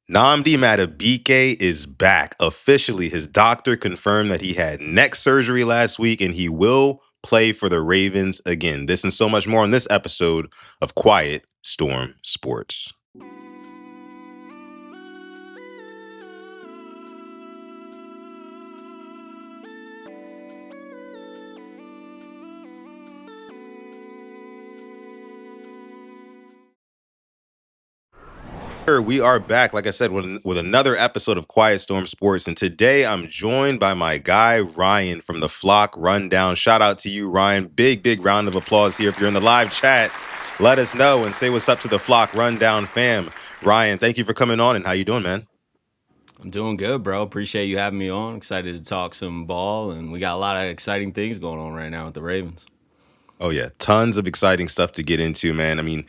Nnamdi Madubuike is back. Officially, his doctor confirmed that he had neck surgery last week and he will play for the Ravens again. This and so much more on this episode of Quiet Storm Sports. We are back, like I said, with another episode of Quiet Storm Sports. And today I'm joined by my guy, Ryan from the Flock Rundown. Shout out to you, Ryan. Big round of applause here. If you're in the live chat, let us know and say what's up to the Flock Rundown fam. Ryan, thank you for coming on. And how you doing, man? I'm doing good, bro. Appreciate you having me on. Excited to talk some ball, and we got a lot of exciting things going on right now with the Ravens. Oh, yeah. Tons of exciting stuff to get into, man. I mean,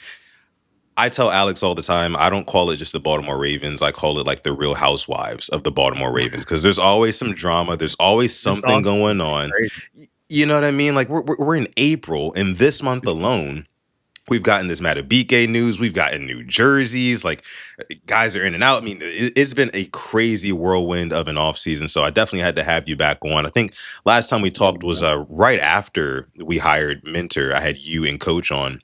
I tell Alex all the time, I don't call it just the Baltimore Ravens. I call it like the Real Housewives of the Baltimore Ravens because there's always some drama. There's always It's something awesome. going on. You know what I mean? Like we're in April, and this month alone, we've gotten this Madubuike news. We've gotten new jerseys. Like guys are in and out. I mean, it's been a crazy whirlwind of an offseason. So I definitely had to have you back on. I think last time we talked was right after we hired Mentor. I had you and Coach on.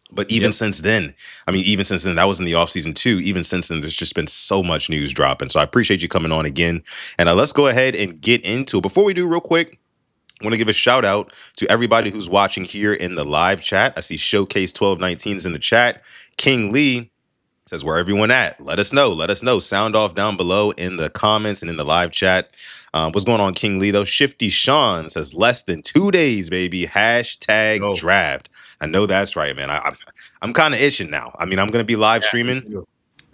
But even Yep. since then, that was in the offseason too. Even since then, there's just been so much news dropping. So I appreciate you coming on again. And let's go ahead and get into it. Before we do, real quick, I want to give a shout out to everybody who's watching here in the live chat. I see Showcase 1219 is in the chat. King Lee says, where everyone at? Let us know. Let us know. Sound off down below in the comments and in the live chat. What's going on, King Lee, though? Shifty Sean says, less than 2 days, baby. Hashtag Oh, draft. I know that's right, man. I'm kind of itching now. I mean, I'm going to be live yeah, me streaming. too.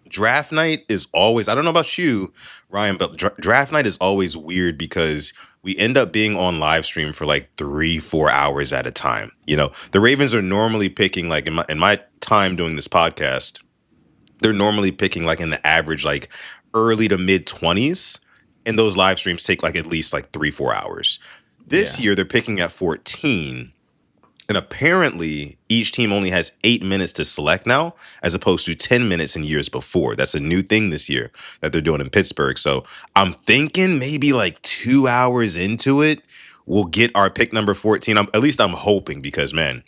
Draft night is always, I don't know about you, Ryan, but draft night is always weird because we end up being on live stream for like 3-4 hours at a time. You know, the Ravens are normally picking, like in my time doing this podcast, they're normally picking like in the average, like early to mid 20s. And those live streams take like at least like 3-4 hours. This Yeah. year, they're picking at 14. And apparently, each team only has 8 minutes to select now, as opposed to 10 minutes in years before. That's a new thing this year that they're doing in Pittsburgh. So I'm thinking maybe like 2 hours into it, we'll get our pick number 14. At least I'm hoping because, man,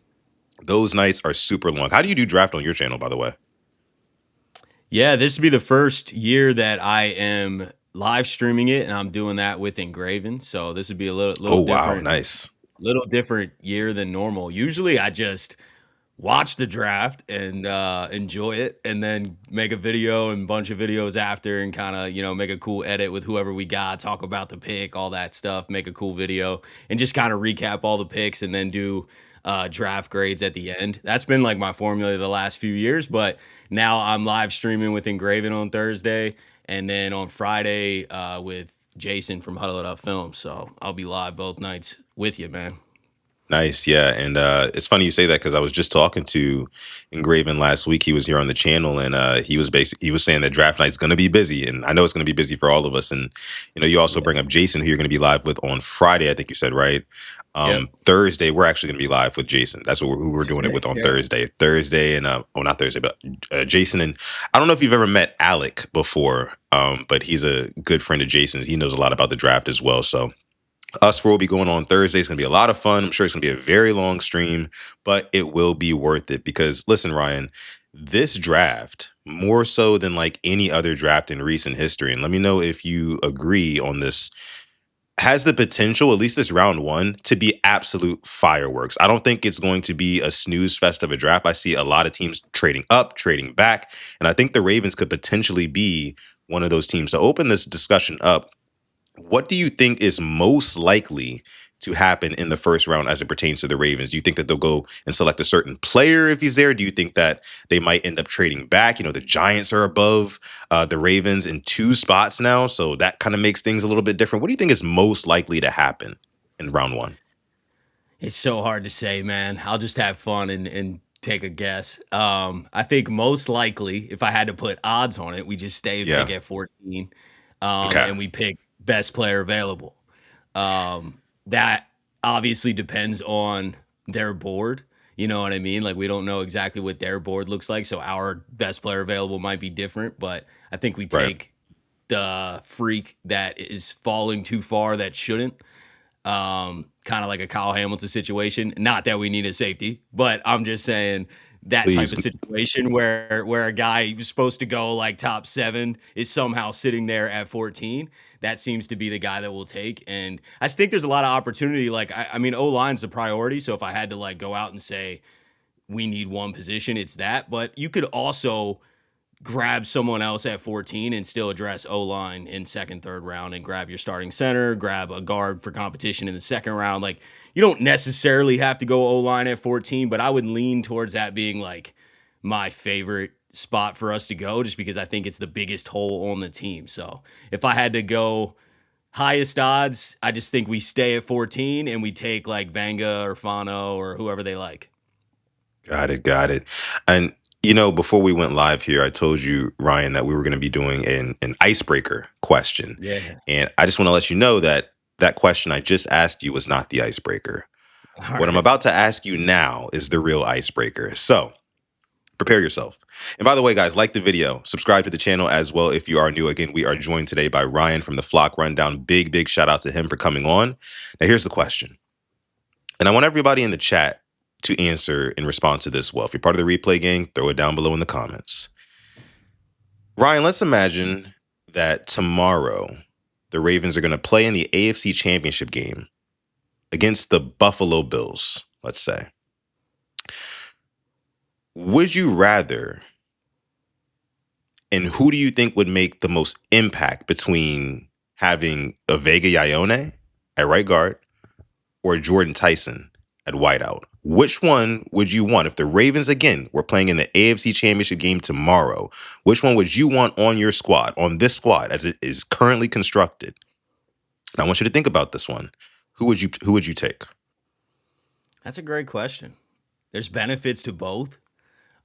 those nights are super long. How do you do draft on your channel, by the way? Yeah, this would be the first year that I am live streaming it, and I'm doing that with Engraven. So this would be a Oh, little wow. different, Nice. year than normal. Usually, I just watch the draft and enjoy it, and then make a video and bunch of videos after, and kind of make a cool edit with whoever we got, talk about the pick, all that stuff, make a cool video, and just kind of recap all the picks, and then do draft grades at the end. That's been like my formula the last few years, but now I'm live streaming with Engraven on Thursday, and then on Friday with Jason from Huddle It Up Films. So I'll be live both nights with you, man. Nice, yeah, and it's funny you say that because I was just talking to Engraven last week. He was here on the channel, and he was saying that draft night's going to be busy, and I know it's going to be busy for all of us. And you also bring up Jason, who you're going to be live with on Friday. I think you said right. Yep. Thursday, we're actually going to be live with Jason. That's who we're doing it with Sick, on yeah. Thursday, and not Thursday, but Jason. And I don't know if you've ever met Alec before, but he's a good friend of Jason's. He knows a lot about the draft as well. So us four will be going on Thursday. It's going to be a lot of fun. I'm sure it's going to be a very long stream, but it will be worth it because, listen, Ryan, this draft, more so than like any other draft in recent history, and let me know if you agree on this, has the potential, at least this round one, to be absolute fireworks. I don't think it's going to be a snooze fest of a draft. I see a lot of teams trading up, trading back, and I think the Ravens could potentially be one of those teams. To open this discussion up, what do you think is most likely to happen in the first round as it pertains to the Ravens? Do you think that they'll go and select a certain player if he's there? Do you think that they might end up trading back? The Giants are above the Ravens in 2 spots now, so that kind of makes things a little bit different. What do you think is most likely to happen in round one? It's so hard to say, man. I'll just have fun and take a guess. I think most likely, if I had to put odds on it, we just stay and Yeah. pick at 14, Okay. and we pick best player available. That obviously depends on their board. You know what I mean? Like we don't know exactly what their board looks like, so our best player available might be different. But I think we Right. take the freak that is falling too far that shouldn't. Kind of like a Kyle Hamilton situation. Not that we need a safety, but I'm just saying that type Please. of situation where a guy who's supposed to go like top 7 is somehow sitting there at 14. That seems to be the guy that we'll take. And I just think there's a lot of opportunity. Like I mean, O-line's the priority. So if I had to like go out and say we need one position, it's that. But you could also grab someone else at 14 and still address O-line in second, third round and grab your starting center, grab a guard for competition in the second round. Like you don't necessarily have to go O-line at 14, but I would lean towards that being like my favorite spot for us to go just because I think it's the biggest hole on the team. So if I had to go highest odds, I just think we stay at 14 and we take like Vanga or Fano or whoever they like. Got it. Got it. And before we went live here, I told you, Ryan, that we were going to be doing an icebreaker question, Yeah. and I just want to let you know that that question I just asked you was not the icebreaker. All What I'm right. about to ask you now is the real icebreaker. So prepare yourself. And by the way, guys, like the video, subscribe to the channel as well if you are new. Again, we are joined today by Ryan from the Flock Rundown. Big shout out to him for coming on. Now, here's the question. And I want everybody in the chat to answer in response to this well. If you're part of the replay gang, throw it down below in the comments. Ryan, let's imagine that tomorrow the Ravens are going to play in the AFC Championship game against the Buffalo Bills, let's say. Would you rather, and who do you think would make the most impact between having a Vega Ione at right guard or Jordan Tyson at wideout? Which one would you want? If the Ravens, again, were playing in the AFC Championship game tomorrow, which one would you want on your squad, on this squad as it is currently constructed? And I want you to think about this one. Who would you take? That's a great question. There's benefits to both.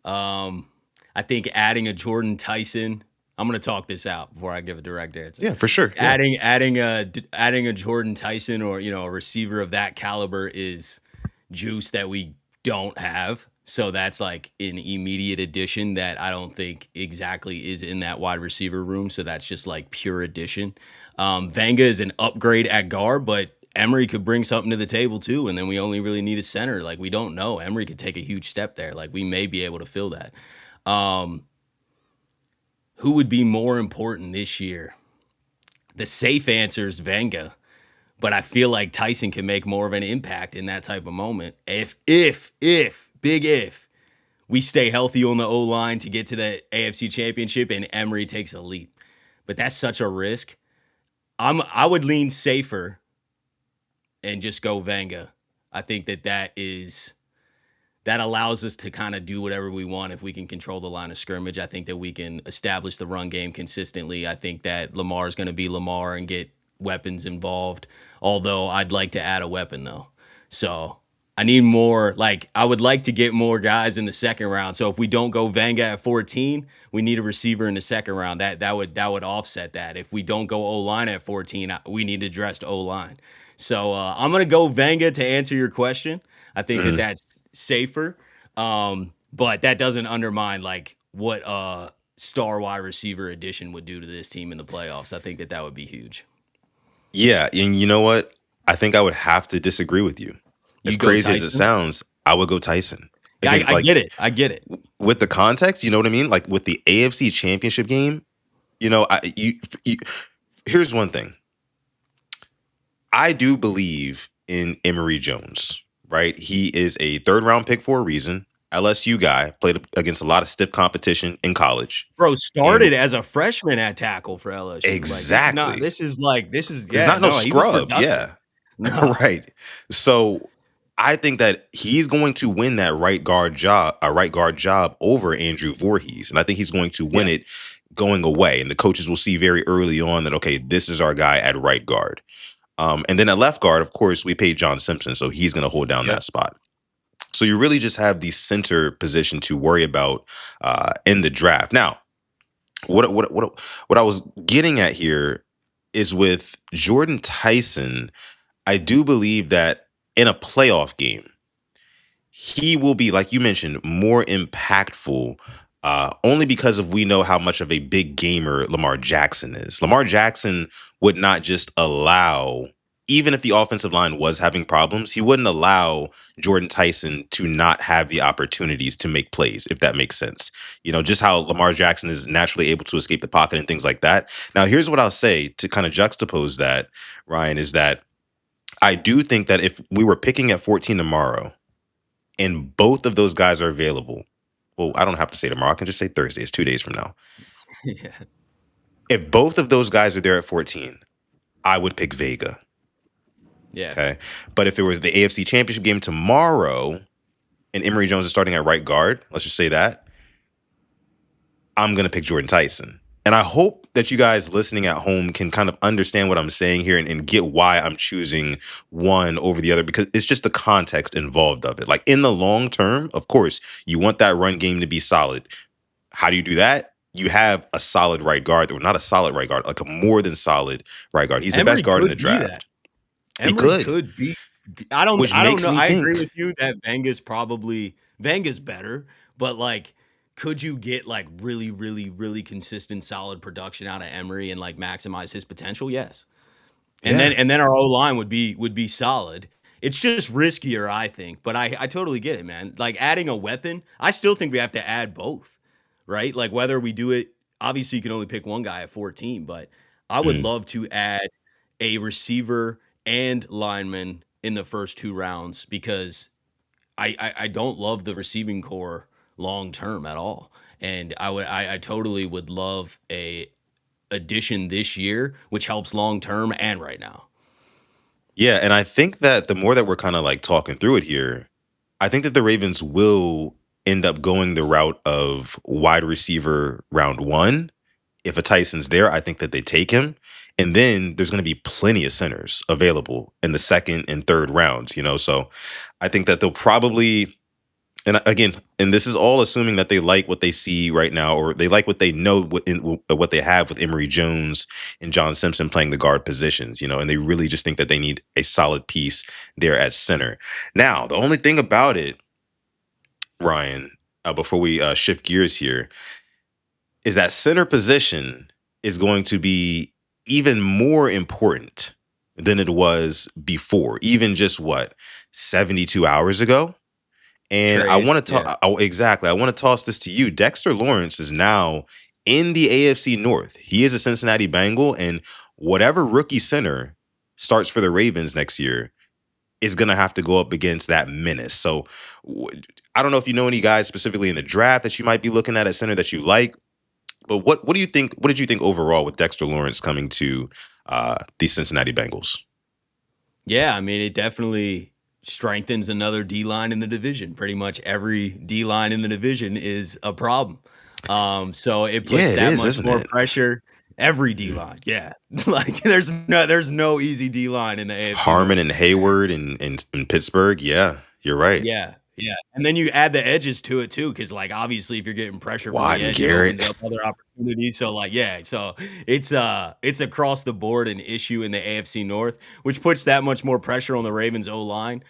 I think adding a Jordan Tyson. I'm gonna talk this out before I give a direct answer. Yeah, for sure. Yeah. Adding a Jordan Tyson or a receiver of that caliber is juice that we don't have. So that's like an immediate addition that I don't think exactly is in that wide receiver room. So that's just like pure addition. Vanga is an upgrade at guard, but Emery could bring something to the table too. And then we only really need a center. Like we don't know. Emery could take a huge step there. Like we may be able to fill that. Who would be more important this year? The safe answer is Vanga, but I feel like Tyson can make more of an impact in that type of moment. If big if we stay healthy on the O-line to get to the AFC Championship and Emery takes a leap. But that's such a risk. I would lean safer and just go Vanga. I think that allows us to kind of do whatever we want if we can control the line of scrimmage. I think that we can establish the run game consistently. I think that Lamar is going to be Lamar and get weapons involved, although I'd like to add a weapon, though. So I need more. Like, I would like to get more guys in the second round. So if we don't go Vanga at 14, we need a receiver in the second round. That would offset that. If we don't go O-line at 14, we need addressed O-line. So I'm going to go Vanga to answer your question. I think that that's safer. But that doesn't undermine like what a star wide receiver addition would do to this team in the playoffs. I think that would be huge. Yeah, and you know what? I think I would have to disagree with you. As You go crazy as it Tyson. sounds, I would go Tyson. Again, I get it. I get it. with the context, you know what I mean? Like with the AFC Championship game, here's one thing. I do believe in Emory Jones, right? He is a third round pick for a reason. LSU guy, played against a lot of stiff competition in college. Bro, And started as a freshman at tackle for LSU. exactly. He's Yeah, not no no, he was scrub. productive. Yeah. No. Right. So I think that he's going to win that right guard job over Andrew Voorhees. And I think he's going to win Yeah. it going away. And the coaches will see very early on that, okay, this is our guy at right guard. And then at left guard, of course, we paid John Simpson, so he's going to hold down Yep. that spot. So you really just have the center position to worry about in the draft. Now, what I was getting at here is with Jordan Tyson, I do believe that in a playoff game, he will be, like you mentioned, more impactful. Only because of we know how much of a big gamer Lamar Jackson is. Lamar Jackson would not just allow, even if the offensive line was having problems, he wouldn't allow Jordan Tyson to not have the opportunities to make plays, if that makes sense. You know, just how Lamar Jackson is naturally able to escape the pocket and things like that. Now, here's what I'll say to kind of juxtapose that, Ryan, is that I do think that if we were picking at 14 tomorrow and both of those guys are available, well, I don't have to say tomorrow. I can just say Thursday. It's 2 days from now. Yeah. If both of those guys are there at 14, I would pick Vega. Yeah. Okay. But if it was the AFC Championship game tomorrow and Emory Jones is starting at right guard, let's just say that, I'm going to pick Jordan Tyson. And I hope that you guys listening at home can kind of understand what I'm saying here and get why I'm choosing one over the other, because it's just the context involved of it. Like in the long term, of course, you want that run game to be solid. How do you do that? You have a solid right guard, or not a solid right guard, like a more than solid right guard. He's the best Emory guard in the could be that. draft. He Emory could, could be. I don't. which I don't makes know. me I agree think, with you that Venga's better, but like, could you get like really, really, really consistent, solid production out of Emory and like maximize his potential? Yes. yeah, And then our O line would be solid. It's just riskier, I think. But I totally get it, man. Like adding a weapon, I still think we have to add both, right? Like whether we do it, obviously you can only pick one guy at 14, but I would mm, love to add a receiver and lineman in the first 2 rounds because I don't love the receiving core long term at all. And I totally would love a addition this year, which helps long term and right now. yeah. And I think that the more that we're kind of like talking through it here, I think that the Ravens will end up going the route of wide receiver round one. If a Tyson's there, I think that they take him. And then there's going to be plenty of centers available in the second and third rounds, you know? So I think that they'll probably, and again, and this is all assuming that they like what they see right now, or they like what they know what they have with Emory Jones and John Simpson playing the guard positions, you know, and they really just think that they need a solid piece there at center. Now, the only thing about it, Ryan, before we shift gears here, is that center position is going to be even more important than it was before, even just what, 72 hours ago? And I Trade. want to Yeah. talk. Oh, exactly. I want to toss this to you. Dexter Lawrence is now in the AFC North. He is a Cincinnati Bengal, and whatever rookie center starts for the Ravens next year is going to have to go up against that menace. So I don't know if you know any guys specifically in the draft that you might be looking at center that you like, but what do you think? What did you think overall with Dexter Lawrence coming to the Cincinnati Bengals? Yeah, I mean, it definitely strengthens another D line in the division. Pretty much every D line in the division is a problem. So it Yeah, puts it that is, much isn't more it? pressure. Every D Mhm. line, yeah. Like there's no easy D line in the AFC Harmon North. and Hayward and Pittsburgh. Yeah, you're right. Yeah, yeah, and then you add the edges to it too, because like, obviously, if you're getting pressure from Watt the and edge, it opens up Garrett. other opportunities, so, like, yeah, so it's across the board an issue in the AFC North, which puts that much more pressure on the Ravens O-line,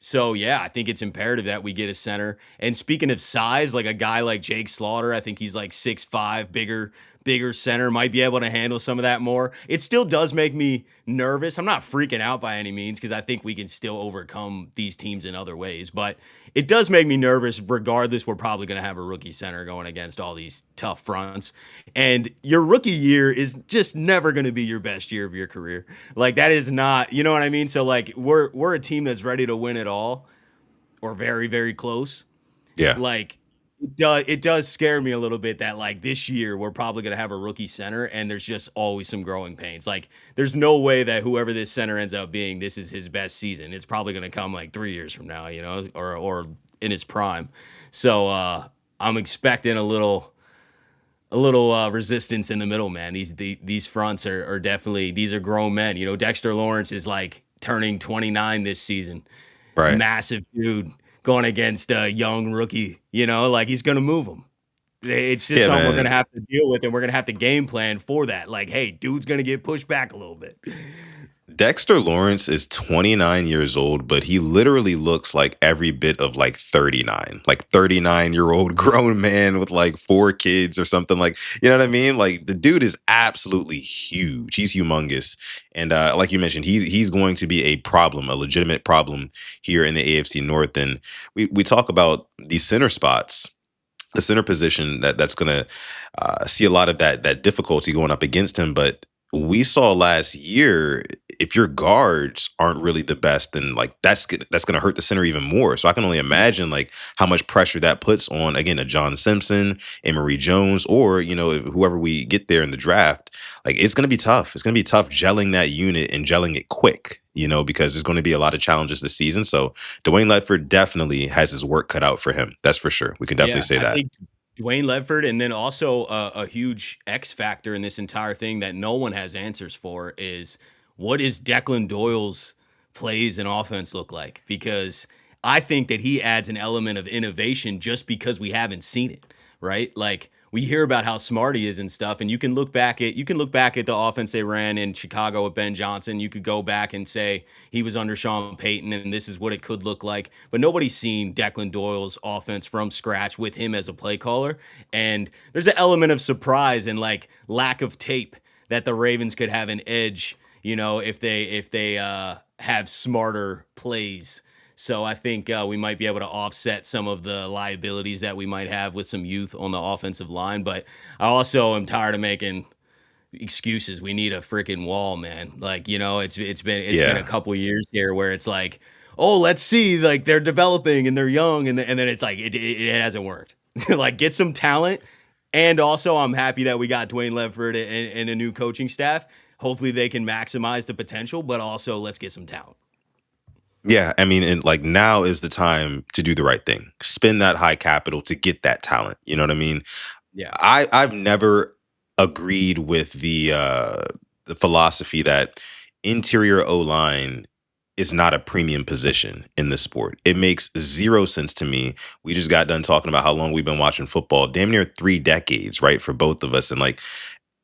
so, yeah, I think it's imperative that we get a center, and speaking of size, like, a guy like Jake Slaughter, I think he's, like, 6'5", bigger center, might be able to handle some of that more. It still does make me nervous. I'm not freaking out by any means because I think we can still overcome these teams in other ways, but it does make me nervous regardless. We're probably going to have a rookie center going against all these tough fronts. And your rookie year is just never going to be your best year of your career. Like that is not, you know what I mean? So like we're a team that's ready to win it all or very, very close. Yeah. Like it does scare me a little bit that like this year we're probably going to have a rookie center and there's just always some growing pains. Like there's no way that whoever this center ends up being, this is his best season. It's probably going to come like 3 years from now, or in his prime. So I'm expecting a little resistance in the middle, man. These fronts are definitely, these are grown men. Dexter Lawrence is like turning 29 this season. Right. Massive dude going against a young rookie, like he's gonna move him. It's just Yeah, something we're man. gonna have to deal with, and we're gonna have to game plan for that. Like, hey, dude's gonna get pushed back a little bit. Dexter Lawrence is 29 years old, but he literally looks like every bit of like 39, like 39-year-old grown man with like four kids or something, like, you know what I mean? Like the dude is absolutely huge. He's humongous. And like you mentioned, he's going to be a problem, a legitimate problem here in the AFC North. And we talk about these center spots, the center position that's going to see a lot of that difficulty going up against him. But we saw last year, if your guards aren't really the best, then like that's going to hurt the center even more. So I can only imagine like how much pressure that puts on, again, a John Simpson, Emory Jones, or whoever we get there in the draft. Like it's going to be tough. It's going to be tough gelling that unit and gelling it quick. Because there's going to be a lot of challenges this season. So Dwayne Ledford definitely has his work cut out for him. That's for sure. We can definitely Yeah, say I that. think Dwayne Ledford, and then also a huge X factor in this entire thing that no one has answers for is what is Declan Doyle's plays and offense look like? Because I think that he adds an element of innovation just because we haven't seen it, right? Like we hear about how smart he is and stuff, and you can look back at the offense they ran in Chicago with Ben Johnson. You could go back and say he was under Sean Payton, and this is what it could look like. But nobody's seen Declan Doyle's offense from scratch with him as a play caller. And there's an element of surprise and like lack of tape that the Ravens could have an edge, if they have smarter plays. So I think we might be able to offset some of the liabilities that we might have with some youth on the offensive line. But I also am tired of making excuses. We need a freaking wall, man. Like, it's been a Yeah. couple years here where it's like, oh, let's see, like they're developing and they're young, and then it's like it hasn't worked. Like, get some talent, and also I'm happy that we got Dwayne Ledford and a new coaching staff. Hopefully they can maximize the potential, but also let's get some talent. Yeah, I mean, and like now is the time to do the right thing. Spend that high capital to get that talent. You know what I mean? Yeah, I've never agreed with the philosophy that interior O line is not a premium position in this sport. It makes zero sense to me. We just got done talking about how long we've been watching football, damn near 3 decades, right, for both of us. And like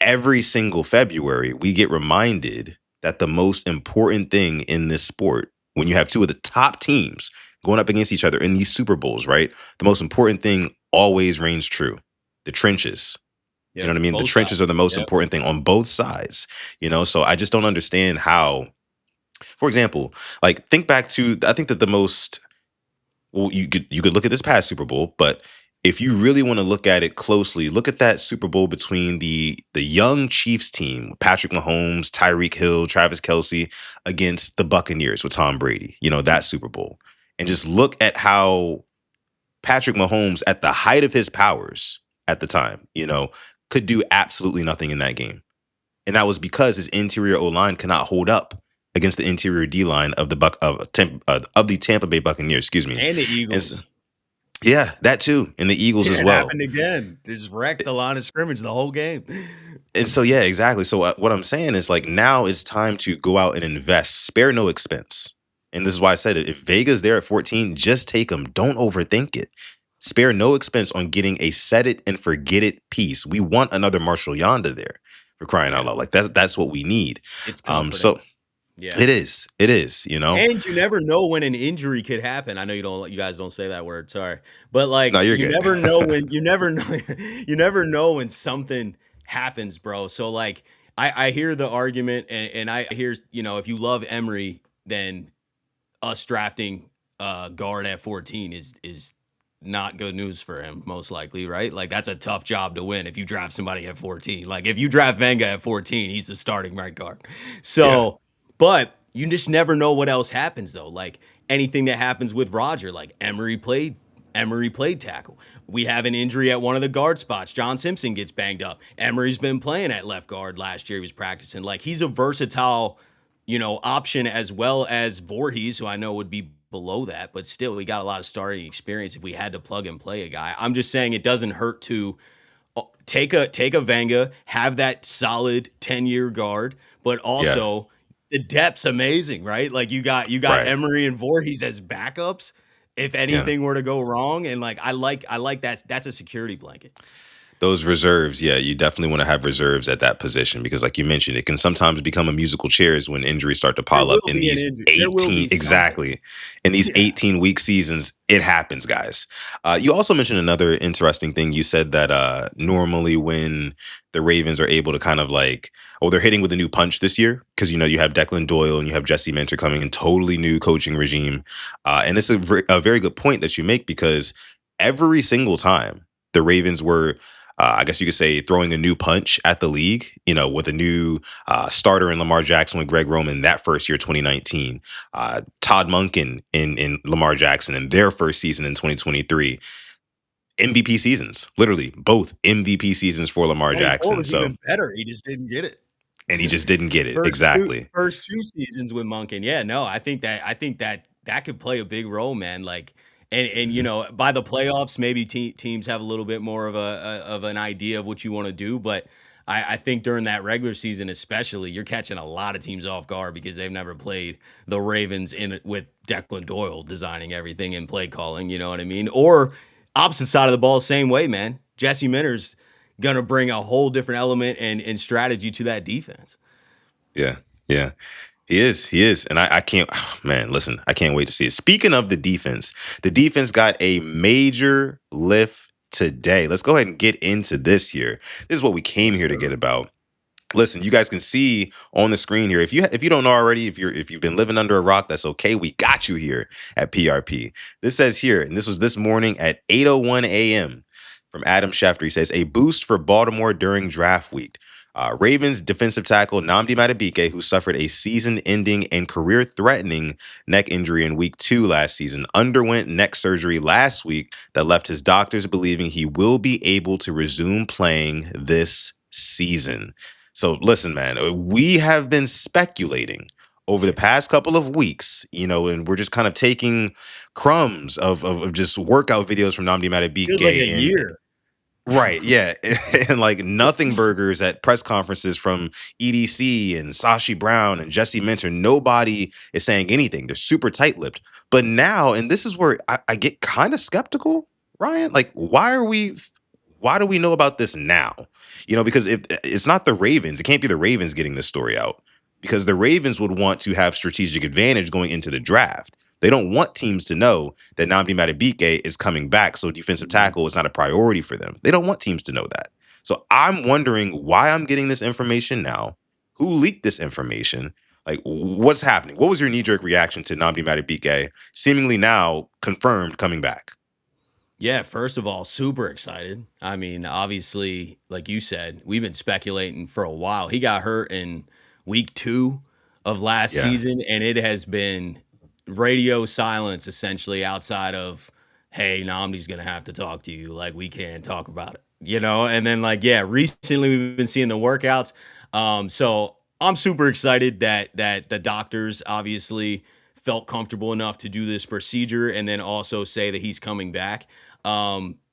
every single February, we get reminded that the most important thing in this sport, when you have two of the top teams going up against each other in these Super Bowls, right? The most important thing always reigns true: the trenches. You know yep, what I mean? The both trenches are sides. the most Yep. important thing on both sides. So I just don't understand how, for example, like think back to, I think that the most, well, you could look at this past Super Bowl, but if you really want to look at it closely, look at that Super Bowl between the young Chiefs team, Patrick Mahomes, Tyreek Hill, Travis Kelsey, against the Buccaneers with Tom Brady. That Super Bowl, and just look at how Patrick Mahomes, at the height of his powers at the time, could do absolutely nothing in that game, and that was because his interior O line cannot hold up against the interior D line of the Tampa Bay Buccaneers. Excuse me. And the And so, Eagles. yeah, that too, and the Eagles as It well. happened again. They just wrecked the line of scrimmage the whole game. And so, yeah, exactly. So what I'm saying is like now it's time to go out and invest, spare no expense. And this is why I said it. If Vega's there at 14, just take them. Don't overthink it. Spare no expense on getting a set it and forget it piece. We want another Marshall Yonda there, for crying out Yeah, loud. Like that's what we need. it's comforting. So Yeah. it is. It is. And you never know when an injury could happen. I know you guys don't say that word, sorry. But like No, you're you good. never know when you never know you never know when something happens, bro. So like I hear the argument, and I hear, if you love Emery, then us drafting guard at 14 is not good news for him, most likely, right? Like that's a tough job to win if you draft somebody at 14. Like if you draft Venga at 14, he's the starting right guard. Yeah. So, but you just never know what else happens though. Like anything that happens with Roger, like Emery played tackle. We have an injury at one of the guard spots. John Simpson gets banged up. Emery's been playing at left guard last year. He was practicing. Like he's a versatile, option, as well as Voorhees, who I know would be below that, but still, we got a lot of starting experience if we had to plug and play a guy. I'm just saying it doesn't hurt to take a Vanga, have that solid 10-year guard, but Yeah. also the depth's amazing, right? Like you got Right. Emery and Voorhees as backups if Yeah. anything were to go wrong, and like I like that. That's a security blanket. Those reserves, yeah, you definitely want to have reserves at that position because, like you mentioned, it can sometimes become a musical chairs when injuries start to There pile up will in be an these injury. There will 18 be something. exactly in these Yeah. 18-week seasons. It happens, guys. You also mentioned another interesting thing. You said that normally when the Ravens are able to kind of like, oh, they're hitting with a new punch this year because you have Declan Doyle and you have Jesse Minter coming in, totally new coaching regime, and it's a very good point that you make because every single time the Ravens were I guess you could say throwing a new punch at the league, with a new starter in Lamar Jackson with Greg Roman that first year, 2019, Todd Monken in Lamar Jackson in their first season in 2023, MVP seasons, literally both MVP seasons for Lamar 24 Jackson. was So, even better. He just didn't get and he it. just didn't get it. First 2 Exactly. first 2 seasons with Monken. Yeah, no, I think that could play a big role, man, like and, Mhm. by the playoffs, maybe teams have a little bit more of of an idea of what you wanna do, but I think during that regular season especially, you're catching a lot of teams off guard because they've never played the Ravens in with Declan Doyle designing everything and play calling, you know what I mean? Or opposite side of the ball, same way, man. Jesse Minter's gonna bring a whole different element and strategy to that defense. Yeah. Yeah. He is. He is. And I can't, man, listen, I can't wait to see it. Speaking of the defense got a major lift today. Let's go ahead and get into this here. This is what we came Yes, here to get sir. about. Listen, you guys can see on the screen here. If you don't know already, if you've been living under a rock, that's okay. We got you here at PRP. This says here, and this was this morning at 8:01 a.m. from Adam Schefter. He says a boost for Baltimore during draft week. Ravens defensive tackle Nnamdi Madubuike, who suffered a season-ending and career-threatening neck injury in week 2 last season, underwent neck surgery last week that left his doctors believing he will be able to resume playing this season. So listen, man, we have been speculating over the past couple of weeks, and we're just kind of taking crumbs of just workout videos from Nnamdi Feels like a Madubuike and year. right, yeah, and like nothing burgers at press conferences from EDC and Sashi Brown and Jesse Minter. Nobody is saying anything. They're super tight-lipped. But now, and this is where I get kind of skeptical, Ryan. Like, why do we know about this now? Because if it's not the Ravens, it can't be the Ravens getting this story out because the Ravens would want to have strategic advantage going into the draft. They don't want teams to know that Nnamdi Madubuike is coming back, so defensive Mhm. tackle is not a priority for them. They don't want teams to know that. So I'm wondering why I'm getting this information now. Who leaked this information? Like, what's happening? What was your knee-jerk reaction to Nnamdi Madubuike seemingly now confirmed coming back? Yeah, first of all, super excited. I mean, obviously, like you said, we've been speculating for a while. He got hurt in week 2 of last Yeah, season, and it has been radio silence essentially outside of, "Hey, Namdi's gonna have to talk to you. Like, we can't talk about it," you know? And then, like, yeah, recently we've been seeing the workouts. So I'm super excited that the doctors obviously felt comfortable enough to do this procedure and then also say that he's coming back.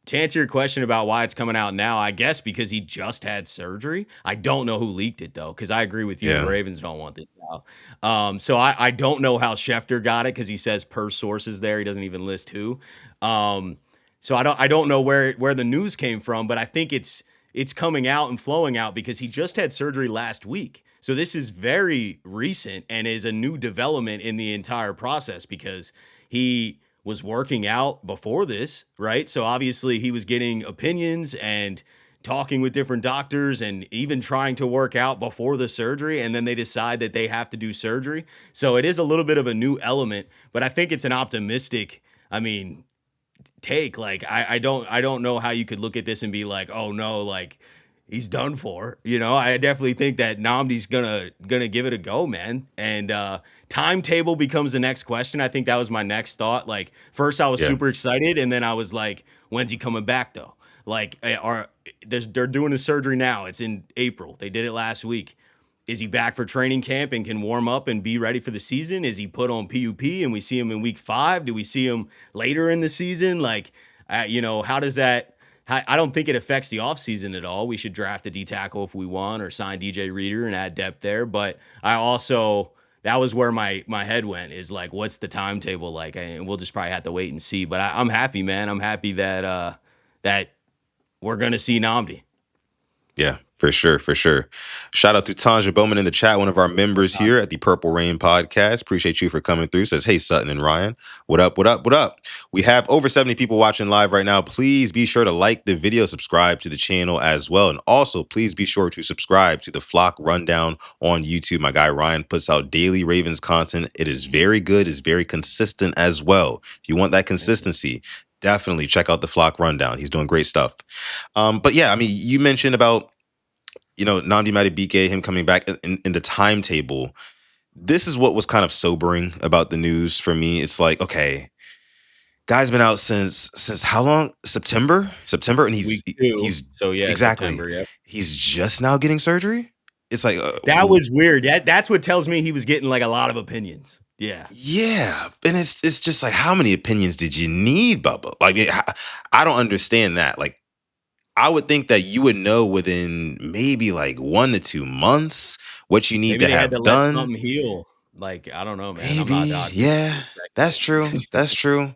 To answer your question about why it's coming out now, I guess because he just had surgery. I don't know who leaked it though, because I agree with you. The yeah, Ravens don't want this out. So I don't know how Schefter got it because he says per sources there. He doesn't even list who. Um, so I don't know where the news came from, but I think it's coming out and flowing out because he just had surgery last week. So this is very recent and is a new development in the entire process because he was working out before this, right? So obviously he was getting opinions and talking with different doctors and even trying to work out before the surgery. And then they decide that they have to do surgery. So it is a little bit of a new element, but I think it's an optimistic, I mean, take. Like I don't know how you could look at this and be like, oh no, like he's done for. I definitely think that Namdi's gonna give it a go, man. And timetable becomes the next question. I think that was my next thought. Like first I was yeah. super excited, and then I was like, when's he coming back though? Like they're doing the surgery now. It's in April. They did it last week. Is he back for training camp and can warm up and be ready for the season? Is he put on PUP and we see him in week 5? Do we see him later in the season? Like, how does that? I don't think it affects the offseason at all. We should draft a D tackle if we want or sign DJ Reader and add depth there. But I also, that was where my head went is like, what's the timetable like? And we'll just probably have to wait and see. But I'm happy, man. I'm happy that we're going to see Nnamdi. Yeah, for sure, for sure. Shout out to Tanja Bowman in the chat, one of our members here at the Purple Rain podcast. Appreciate you for coming through. Says, hey, Sutton and Ryan. What up, what up, what up? We have over 70 people watching live right now. Please be sure to like the video, subscribe to the channel as well. And also, please be sure to subscribe to the Flock Rundown on YouTube. My guy Ryan puts out daily Ravens content. It is very good, it's very consistent as well. If you want that consistency, definitely check out the Flock Rundown. He's doing great stuff. But yeah, I mean, you mentioned about, Nnamdi Madubuike, him coming back in the timetable. This is what was kind of sobering about the news for me. It's like, okay, guy's been out since how long? September, and Week 2. he's So yeah, exactly. September, yep. He's just now getting surgery. It's like That was weird. That's what tells me he was getting like a lot of opinions. Yeah. Yeah, and it's just like, how many opinions did you need, Bubba? Like, I don't understand that. Like, I would think that you would know within maybe like 1 to 2 months what you need Maybe to they had have to let done. something heal. Like, I don't know, man. I'm Maybe, not dodging. yeah, that's true. That's true.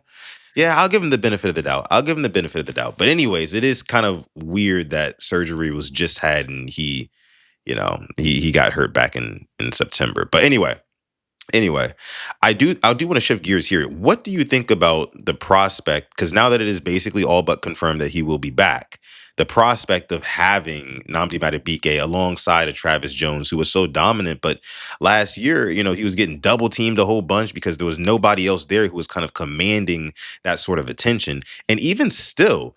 Yeah, I'll give him the benefit of the doubt. But anyways, it is kind of weird that surgery was just had and he got hurt back in September. But anyway, I do want to shift gears here. What do you think about the prospect? Because now that it is basically all but confirmed that he will be back, the prospect of having Nnamdi Madubuike alongside of Travis Jones, who was so dominant, but last year, he was getting double teamed a whole bunch because there was nobody else there who was kind of commanding that sort of attention. And even still,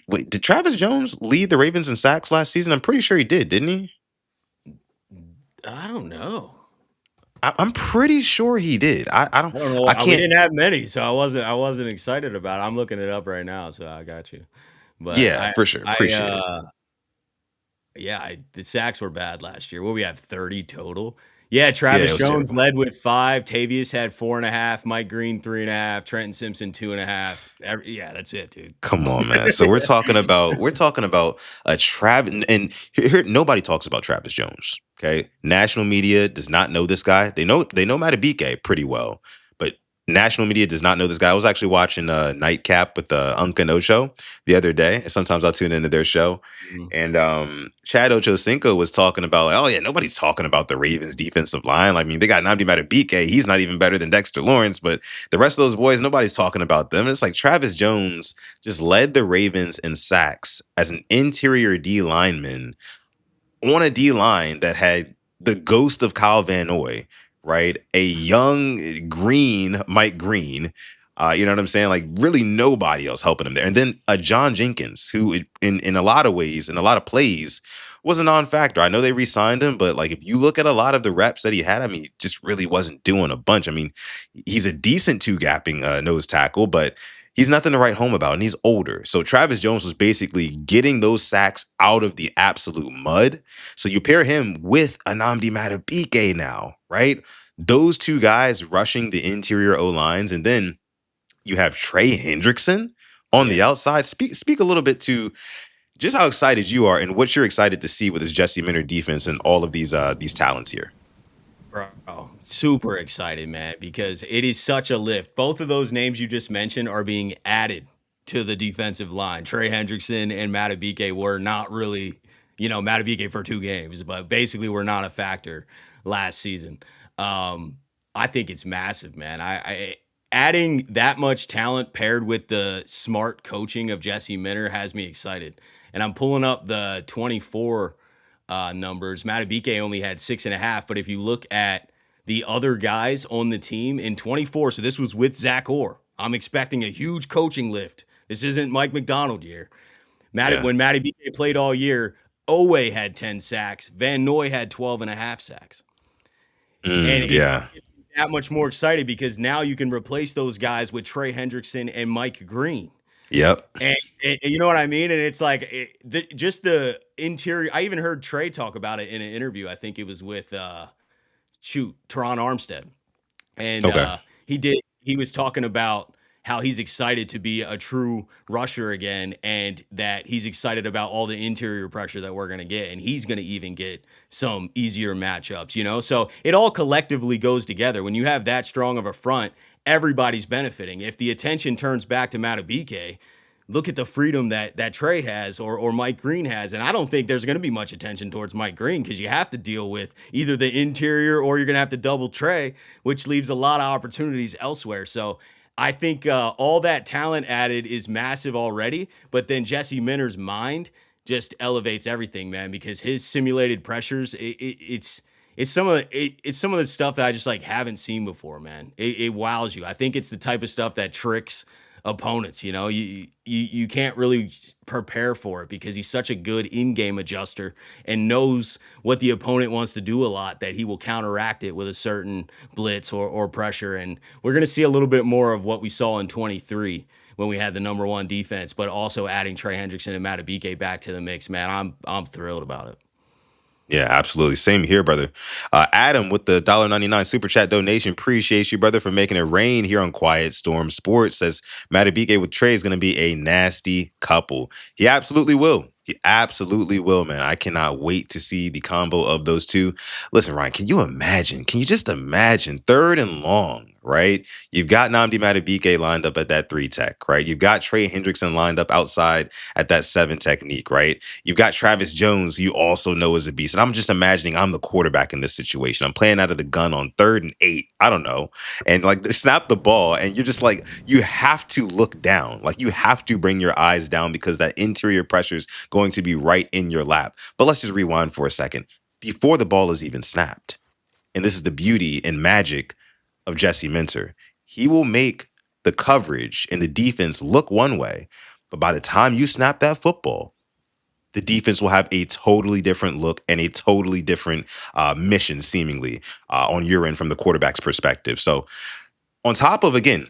wait, did Travis Jones lead the Ravens in sacks last season? I'm pretty sure he did, didn't he? I don't know. I'm pretty sure he did. I don't know. I We can't. didn't have many, so I wasn't excited about it. I'm looking it up right now, so I got you. But Yeah, for sure. Appreciate it. Yeah, the sacks were bad last year. What we have 30 total. Yeah, Travis it was Jones terrible. led with 5. Tavius had 4.5. Mike Green 3.5. Trenton Simpson 2.5. Yeah, that's it, dude. Come on, man. So we're talking about a Travis, and here nobody talks about Travis Jones. Okay, national media does not know this guy. They know Madubuike pretty well, but national media does not know this guy. I was actually watching Nightcap with the Unc and Ocho the other day. Sometimes I'll tune into their show, and Chad Ochocinco was talking about, like, oh yeah, nobody's talking about the Ravens defensive line. I mean, they got Nnamdi Madubuike. He's not even better than Dexter Lawrence, but the rest of those boys, nobody's talking about them. And it's like Travis Jones just led the Ravens in sacks as an interior D lineman on a D line that had the ghost of Kyle Van Noy, right? A young green Mike Green. You know what I'm saying? Like, really nobody else helping him there. And then a John Jenkins, who in a lot of ways, in a lot of plays, was a non-factor. I know they re-signed him, but like, if you look at a lot of the reps that he had, I mean, he just really wasn't doing a bunch. I mean, he's a decent two-gapping nose tackle, but he's nothing to write home about, and he's older. So Travis Jones was basically getting those sacks out of the absolute mud. So you pair him with Nnamdi Madubuike now, right? Those two guys rushing the interior O-lines, and then you have Trey Hendrickson on the outside. Speak a little bit to just how excited you are and what you're excited to see with this Jesse Minter defense and all of these talents here. Bro, super excited, man, because it is such a lift. Both of those names you just mentioned are being added to the defensive line. Trey Hendrickson and Madubuike were not really, Madubuike for 2 games, but basically were not a factor last season. I think it's massive, man. I adding that much talent paired with the smart coaching of Jesse Minter has me excited. And I'm pulling up the 24 numbers. Madubuike only had 6.5, but if you look at the other guys on the team in 24, so this was with Zach Orr. I'm expecting a huge coaching lift. This isn't Mike McDonald year. When Madubuike played all year, Owe had 10 sacks. Van Noy had 12.5 sacks. And it's that much more excited because now you can replace those guys with Trey Hendrickson and Mike Green. Yep. And you know what I mean? And it's like just the interior. I even heard Trey talk about it in an interview. I think it was with Teron Armstead. And he was talking about how he's excited to be a true rusher again, and that he's excited about all the interior pressure that we're going to get. And he's going to even get some easier matchups, So it all collectively goes together. When you have that strong of a front, everybody's benefiting. If the attention turns back to Madubuike, look at the freedom that Trey has or Mike Green has. And I don't think there's going to be much attention towards Mike Green because you have to deal with either the interior or you're going to have to double Trey, which leaves a lot of opportunities elsewhere. So I think all that talent added is massive already. But then Jesse Minter's mind just elevates everything, man, because his simulated pressures, it's some of the stuff that I just like haven't seen before, man. It wows you. I think it's the type of stuff that tricks opponents. You know, you can't really prepare for it because he's such a good in-game adjuster and knows what the opponent wants to do a lot, that he will counteract it with a certain blitz or pressure. And we're gonna see a little bit more of what we saw in 23 when we had the number one defense, but also adding Trey Hendrickson and Madubuike back to the mix, man. I'm thrilled about it. Yeah, absolutely. Same here, brother. Adam with the $1.99 super chat donation. Appreciate you, brother, for making it rain here on Quiet Storm Sports. Says Madubuike with Trey is going to be a nasty couple. He absolutely will. He absolutely will, man. I cannot wait to see the combo of those two. Listen, Ryan, can you imagine? Can you just imagine 3rd and long, right? You've got Nnamdi Madubuike lined up at that 3 tech, right? You've got Trey Hendrickson lined up outside at that 7 technique, right? You've got Travis Jones, you also know is a beast. And I'm just imagining I'm the quarterback in this situation. I'm playing out of the gun on 3rd and 8. I don't know. And like snap the ball, and you're just like, you have to look down. Like you have to bring your eyes down because that interior pressure is going to be right in your lap. But let's just rewind for a second. Before the ball is even snapped, and this is the beauty and magic of Jesse Minter, he will make the coverage and the defense look one way, but by the time you snap that football, the defense will have a totally different look and a totally different mission, seemingly, on your end from the quarterback's perspective. So, on top of, again,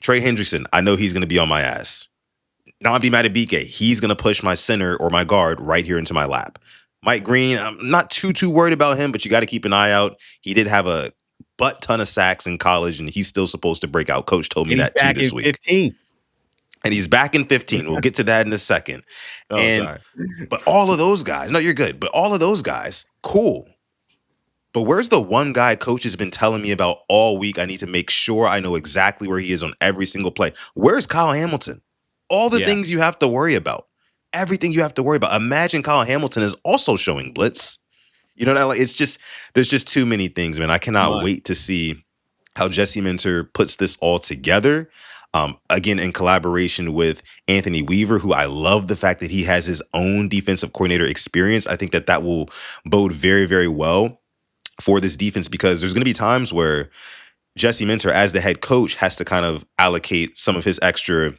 Trey Hendrickson, I know he's going to be on my ass. Nnamdi Madubuike, he's going to push my center or my guard right here into my lap. Mike Green, I'm not too worried about him, but you got to keep an eye out. He did have a butt ton of sacks in college, and he's still supposed to break out. Coach told me And he's that too back this in week. 15. And he's back in 15. We'll get to that in a second. Oh, And sorry. but all of those guys, no, you're good. But all of those guys, cool. But where's the one guy coach has been telling me about all week? I need to make sure I know exactly where he is on every single play. Where's Kyle Hamilton? All the Yeah. things you have to worry about. Everything you have to worry about. Imagine Kyle Hamilton is also showing blitz. You know that, like, it's just, there's just too many things, man. I cannot wait to see how Jesse Minter puts this all together. Again, in collaboration with Anthony Weaver, who I love the fact that he has his own defensive coordinator experience. I think that will bode very, very well for this defense, because there's going to be times where Jesse Minter, as the head coach, has to kind of allocate some of his extra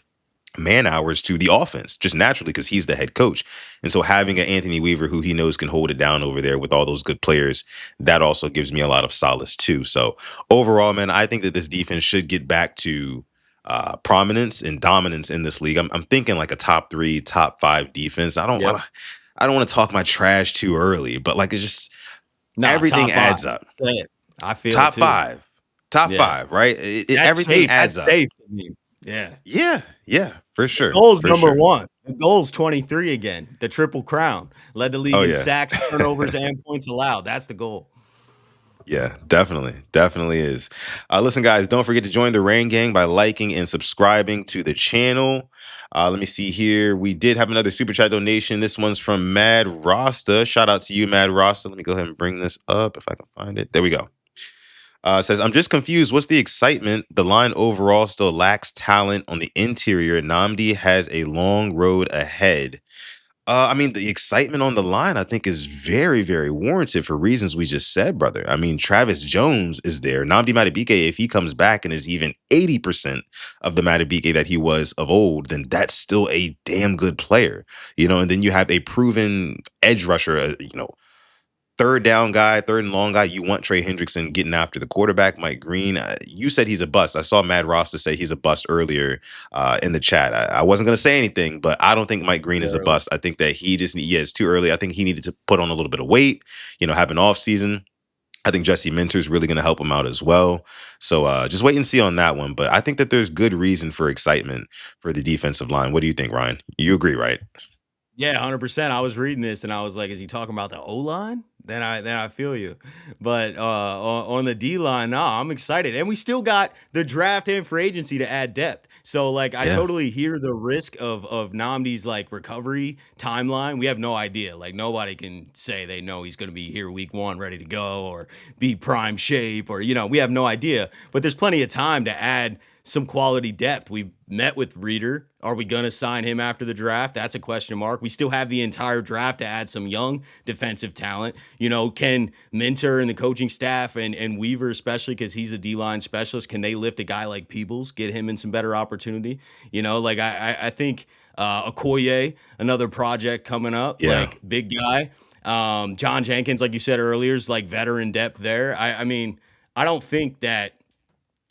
man hours to the offense, just naturally, because he's the head coach. And so having an Anthony Weaver who he knows can hold it down over there with all those good players, that also gives me a lot of solace too. So overall, man, I think that this defense should get back to prominence and dominance in this league. I'm thinking like a top 3, top 5 defense. I don't want to talk my trash too early, but like, it's just everything adds up. I feel top it too. 5, top 5, right? Everything safe. adds That's up. safe to me. Yeah, for sure. The goal's for number sure. 1. The goal's 23 again. The triple crown. Led the league in sacks, turnovers, and points allowed. That's the goal. Yeah, definitely is. Listen, guys, don't forget to join the Rain Gang by liking and subscribing to the channel. Let me see here. We did have another super chat donation. This one's from Mad Rasta. Shout out to you, Mad Rasta. Let me go ahead and bring this up if I can find it. There we go. Says, I'm just confused. What's the excitement? The line overall still lacks talent on the interior. Nnamdi has a long road ahead. I mean, the excitement on the line, I think, is very, very warranted for reasons we just said, brother. I mean, Travis Jones is there. Nnamdi Madubuike, if he comes back and is even 80% of the Madubuike that he was of old, then that's still a damn good player, and then you have a proven edge rusher, third down guy, third and long guy. You want Trey Hendrickson getting after the quarterback. Mike Green, you said he's a bust. I saw Mad Ross say he's a bust earlier in the chat. I wasn't going to say anything, but I don't think Mike Green is a bust. I think that he just, it's too early. I think he needed to put on a little bit of weight, have an offseason. I think Jesse Minter is really going to help him out as well. So just wait and see on that one. But I think that there's good reason for excitement for the defensive line. What do you think, Ryan? You agree, right? Yeah, 100%. I was reading this and I was like, is he talking about the O-line? Then I feel you. But on the D line, nah, I'm excited, and we still got the draft and free agency to add depth. So like, I Yeah. totally hear the risk of Nnamdi's like recovery timeline. We have no idea. Like nobody can say they know he's going to be here week 1, ready to go, or be prime shape, or we have no idea. But there's plenty of time to add some quality depth. We've met with Reeder. Are we going to sign him after the draft? That's a question mark. We still have the entire draft to add some young defensive talent. Can Minter and the coaching staff and Weaver, especially because he's a D-line specialist, can they lift a guy like Peebles, get him in some better opportunity? Like I think Okoye, another project coming up, Yeah. like big guy. John Jenkins, like you said earlier, is like veteran depth there. I mean, I don't think that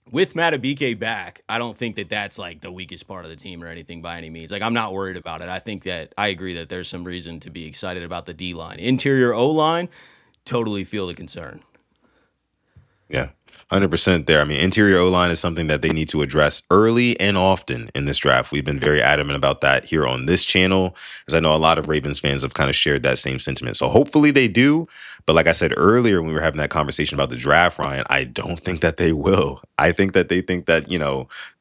with Madubuike back, I don't think that that's like the weakest part of the team or anything by any means. Like, I'm not worried about it. I think that I agree that there's some reason to be excited about the D line. Interior O line, totally feel the concern. Yeah, 100% there. I mean, interior O line is something that they need to address early and often in this draft. We've been very adamant about that here on this channel, as I know a lot of Ravens fans have kind of shared that same sentiment. So hopefully they do. But like I said earlier, when we were having that conversation about the draft, Ryan, I don't think that they will. I think that they think that,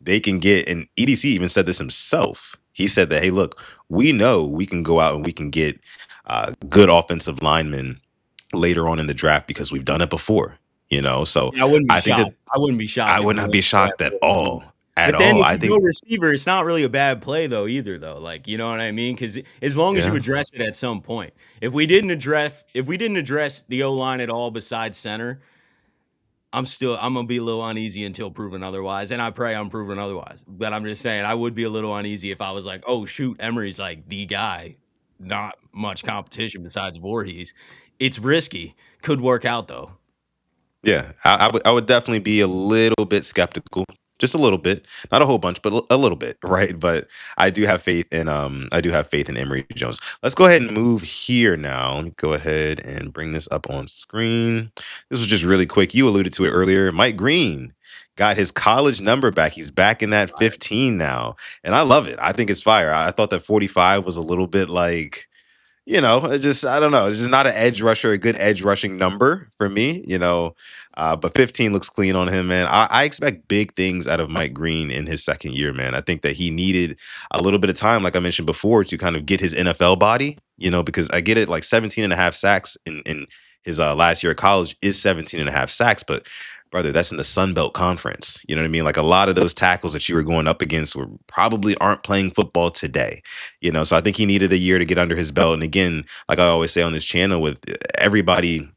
they can get, and EDC even said this himself. He said that, hey, look, we know we can go out and we can get good offensive linemen later on in the draft because we've done it before. So Yeah, I wouldn't be I think that shocked. I wouldn't be I shocked if would we not went be to that shocked at later on. all. At But then all. if I you go think, receiver, it's not really a bad play though either though. Like, you know what I mean? Because as long as you yeah, address it at some point. If we didn't address the O line at all besides center, I'm gonna be a little uneasy until proven otherwise, and I pray I'm proven otherwise. But I'm just saying I would be a little uneasy if I was like, oh shoot, Emery's like the guy, not much competition besides Voorhees. It's risky. Could work out though. yeah. I would definitely be a little bit skeptical. Just a little bit. Not a whole bunch, but a little bit, right? But I do have faith in Emory Jones. Let's go ahead and move here now. Let me go ahead and bring this up on screen. This was just really quick. You alluded to it earlier. Mike Green got his college number back. He's back in that 15 now. And I love it. I think it's fire. I thought that 45 was a little bit like, I don't know. It's just not an edge rusher, a good edge rushing number for me. But 15 looks clean on him, man. I expect big things out of Mike Green in his second year, man. I think that he needed a little bit of time, like I mentioned before, to kind of get his NFL body, because I get it, like 17 and a half sacks in his last year of college is 17 and a half sacks, but brother, that's in the Sun Belt Conference. You know what I mean? Like a lot of those tackles that you were going up against were probably aren't playing football today. So I think he needed a year to get under his belt. And again, like I always say on this channel, with everybody,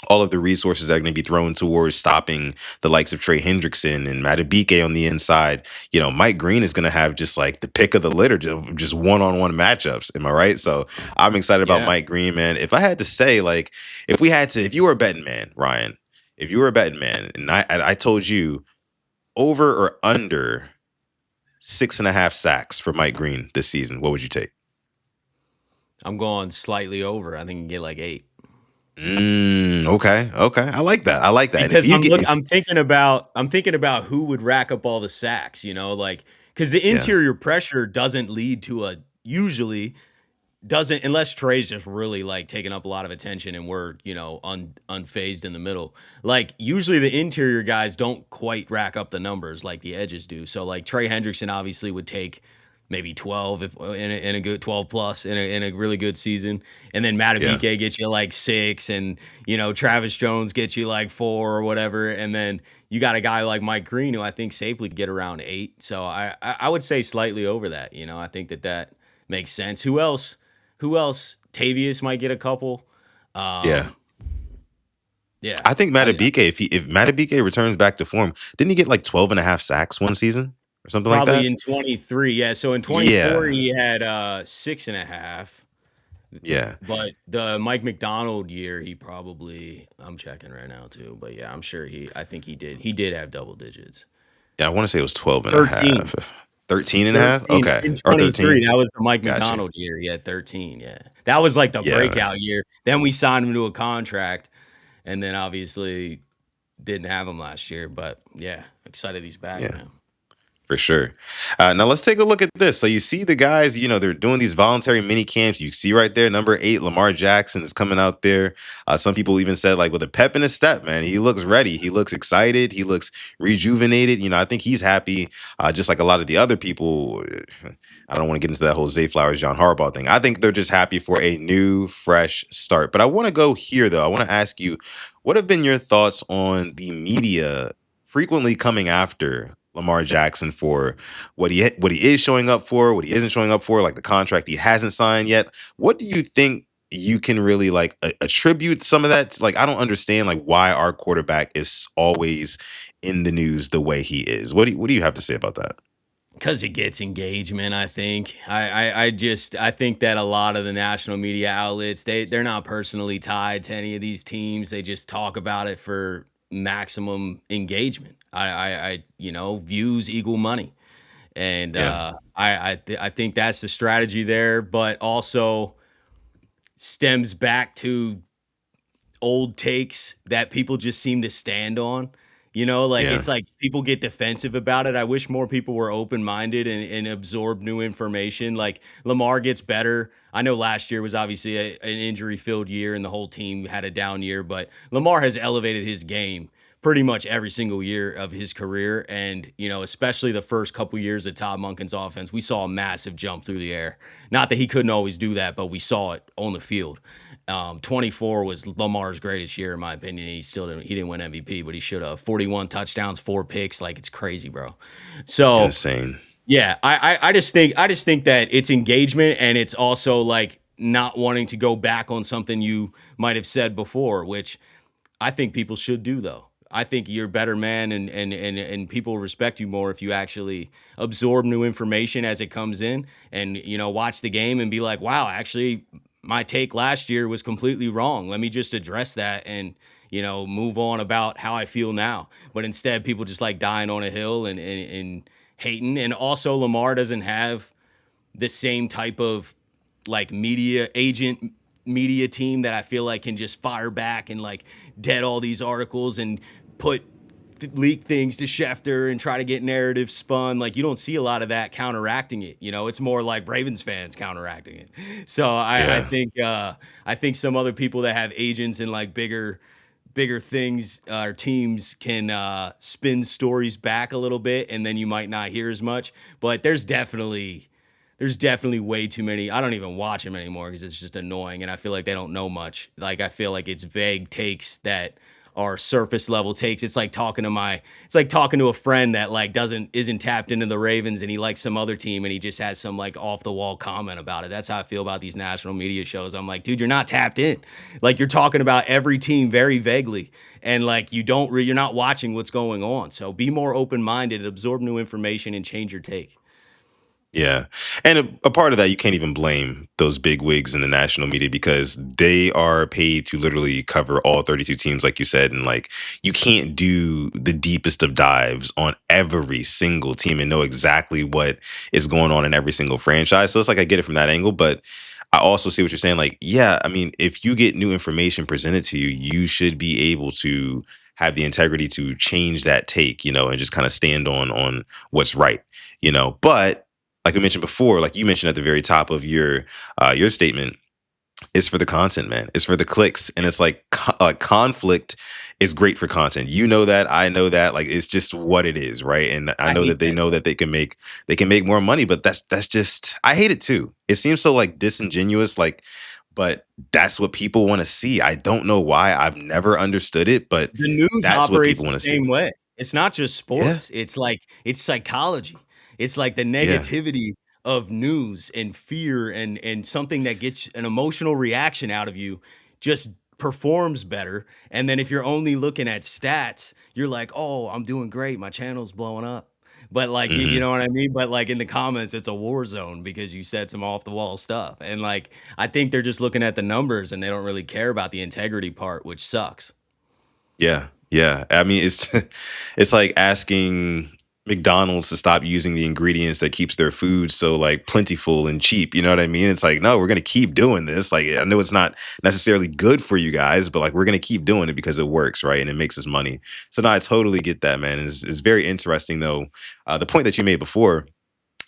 all of the resources that are going to be thrown towards stopping the likes of Trey Hendrickson and Madubuike on the inside, Mike Green is going to have just like the pick of the litter, just one-on-one matchups. Am I right? So I'm excited about Yeah. Mike Green, man. If I had to say, like, if you were a betting man, Ryan, if you were a betting man, and I told you over or under 6.5 sacks for Mike Green this season, what would you take? I'm going slightly over. I think you can get like 8. Okay, okay. I like that. I like that. And if Because you get, if I'm thinking about who would rack up all the sacks, like because the yeah, interior pressure doesn't lead to a usually doesn't unless Trey's just really like taking up a lot of attention and we're unfazed in the middle. Like usually the interior guys don't quite rack up the numbers like the edges do. So like Trey Hendrickson obviously would take maybe 12 if in a good 12 plus in a really good season, and then yeah, Madubuike gets you like 6, and Travis Jones gets you like 4 or whatever, and then you got a guy like Mike Green who I think safely could get around 8. So I would say slightly over that. I think that makes sense. Who else? Who else? Tavius might get a couple. yeah. Um, yeah, I think I Madubuike, if Madubuike returns back to form, didn't he get like 12.5 sacks one season or something like probably that? in 23. Yeah, so in 24 Yeah, he had 6.5. yeah, But the Mike McDonald year, he probably I'm checking right now too. But yeah, I'm sure I think he did. He did have double digits. yeah. I want to say it was 12 and a 13. half. 13 and a half? 13 Okay. in Or 23. 13. That was the Mike Gotcha. McDonald year. He had 13. Yeah. That was like the Yeah, breakout year. Then we signed him to a contract, and then obviously didn't have him last year. But yeah, excited he's back yeah. now. For sure. Now let's take a look at this. So you see the guys, they're doing these voluntary mini camps. You see right there, number 8, Lamar Jackson is coming out there. Some people even said, like, with a pep in his step, man, he looks ready. He looks excited. He looks rejuvenated. I think he's happy, just like a lot of the other people. I don't want to get into that whole Zay Flowers, John Harbaugh thing. I think they're just happy for a new, fresh start. But I want to go here, though. I want to ask you, what have been your thoughts on the media frequently coming after Lamar Jackson for what he is showing up for, what he isn't showing up for, like the contract he hasn't signed yet? What do you think you can really like attribute some of that? Like, I don't understand like why our quarterback is always in the news the way he is. What do you have to say about that? Because it gets engagement, I think. I think that a lot of the national media outlets, they're not personally tied to any of these teams. They just talk about it for maximum engagement. Views equal money. And Yeah. I think that's the strategy there, but also stems back to old takes that people just seem to stand on. Like Yeah. it's like people get defensive about it. I wish more people were open-minded and absorb new information. Like Lamar gets better. I know last year was obviously an injury-filled year and the whole team had a down year, but Lamar has elevated his game pretty much every single year of his career. And, especially the first couple years of Todd Monken's offense, we saw a massive jump through the air. Not that he couldn't always do that, but we saw it on the field. 24 was Lamar's greatest year, in my opinion. He didn't win MVP, but he should have. 41 touchdowns, 4 picks. Like, it's crazy, bro. So Insane. yeah, I just think that it's engagement and it's also like not wanting to go back on something you might have said before, which I think people should do though. I think you're a better man and people respect you more if you actually absorb new information as it comes in and watch the game and be like, wow, actually my take last year was completely wrong. Let me just address that and move on about how I feel now. But instead people just like dying on a hill and hating. And also Lamar doesn't have the same type of like media team that I feel like can just fire back and like dead all these articles and put leak things to Schefter and try to get narrative spun. Like you don't see a lot of that counteracting it. It's more like Ravens fans counteracting it. So Yeah. I think some other people that have agents and like bigger things or teams can spin stories back a little bit, and then you might not hear as much. But there's definitely way too many. I don't even watch them anymore because it's just annoying, and I feel like they don't know much. Like I feel like it's vague takes that are surface level takes. It's like talking to a friend that like isn't tapped into the Ravens and he likes some other team and he just has some like off the wall comment about it. That's how I feel about these national media shows. I'm like, dude, you're not tapped in. Like you're talking about every team very vaguely and like you're not watching what's going on. So be more open minded, absorb new information, and change your take. Yeah. And a part of that, you can't even blame those big wigs in the national media because they are paid to literally cover all 32 teams, like you said. And like, you can't do the deepest of dives on every single team and know exactly what is going on in every single franchise. So it's like, I get it from that angle. But I also see what you're saying. Like, yeah, I mean, if you get new information presented to you, you should be able to have the integrity to change that take, and just kind of stand on what's right, But like we mentioned before, like you mentioned at the very top of your statement, it's for the content, man. It's for the clicks, and it's like conflict is great for content. You know that, I know that. Like it's just what it is, right? And I I know hate that they that. know that they can make more money, but that's just I hate it too. It seems so like disingenuous, like, but that's what people want to see. I don't know why. I've never understood it, but The news that's what operates people the want to same see. way. It's not just Yeah, sports. It's like it's psychology. It's like the yeah, negativity of news and fear and something that gets an emotional reaction out of you just performs better. And then if you're only looking at stats, you're like, "Oh, I'm doing great. My channel's blowing up." But like, you hmm know what I mean? But like in the comments, it's a war zone because you said some off the wall stuff. And like, I think they're just looking at the numbers and they don't really care about the integrity part, which sucks. yeah, yeah. I mean, it's it's like asking. McDonald's to stop using the ingredients that keeps their food so like plentiful and cheap. You know what I mean? It's like, no, we're gonna keep doing this. Like, I know it's not necessarily good for you guys, but like we're gonna keep doing it because it works, right? And it makes us money. So no, I totally get that, man. It's very interesting though. The point that you made before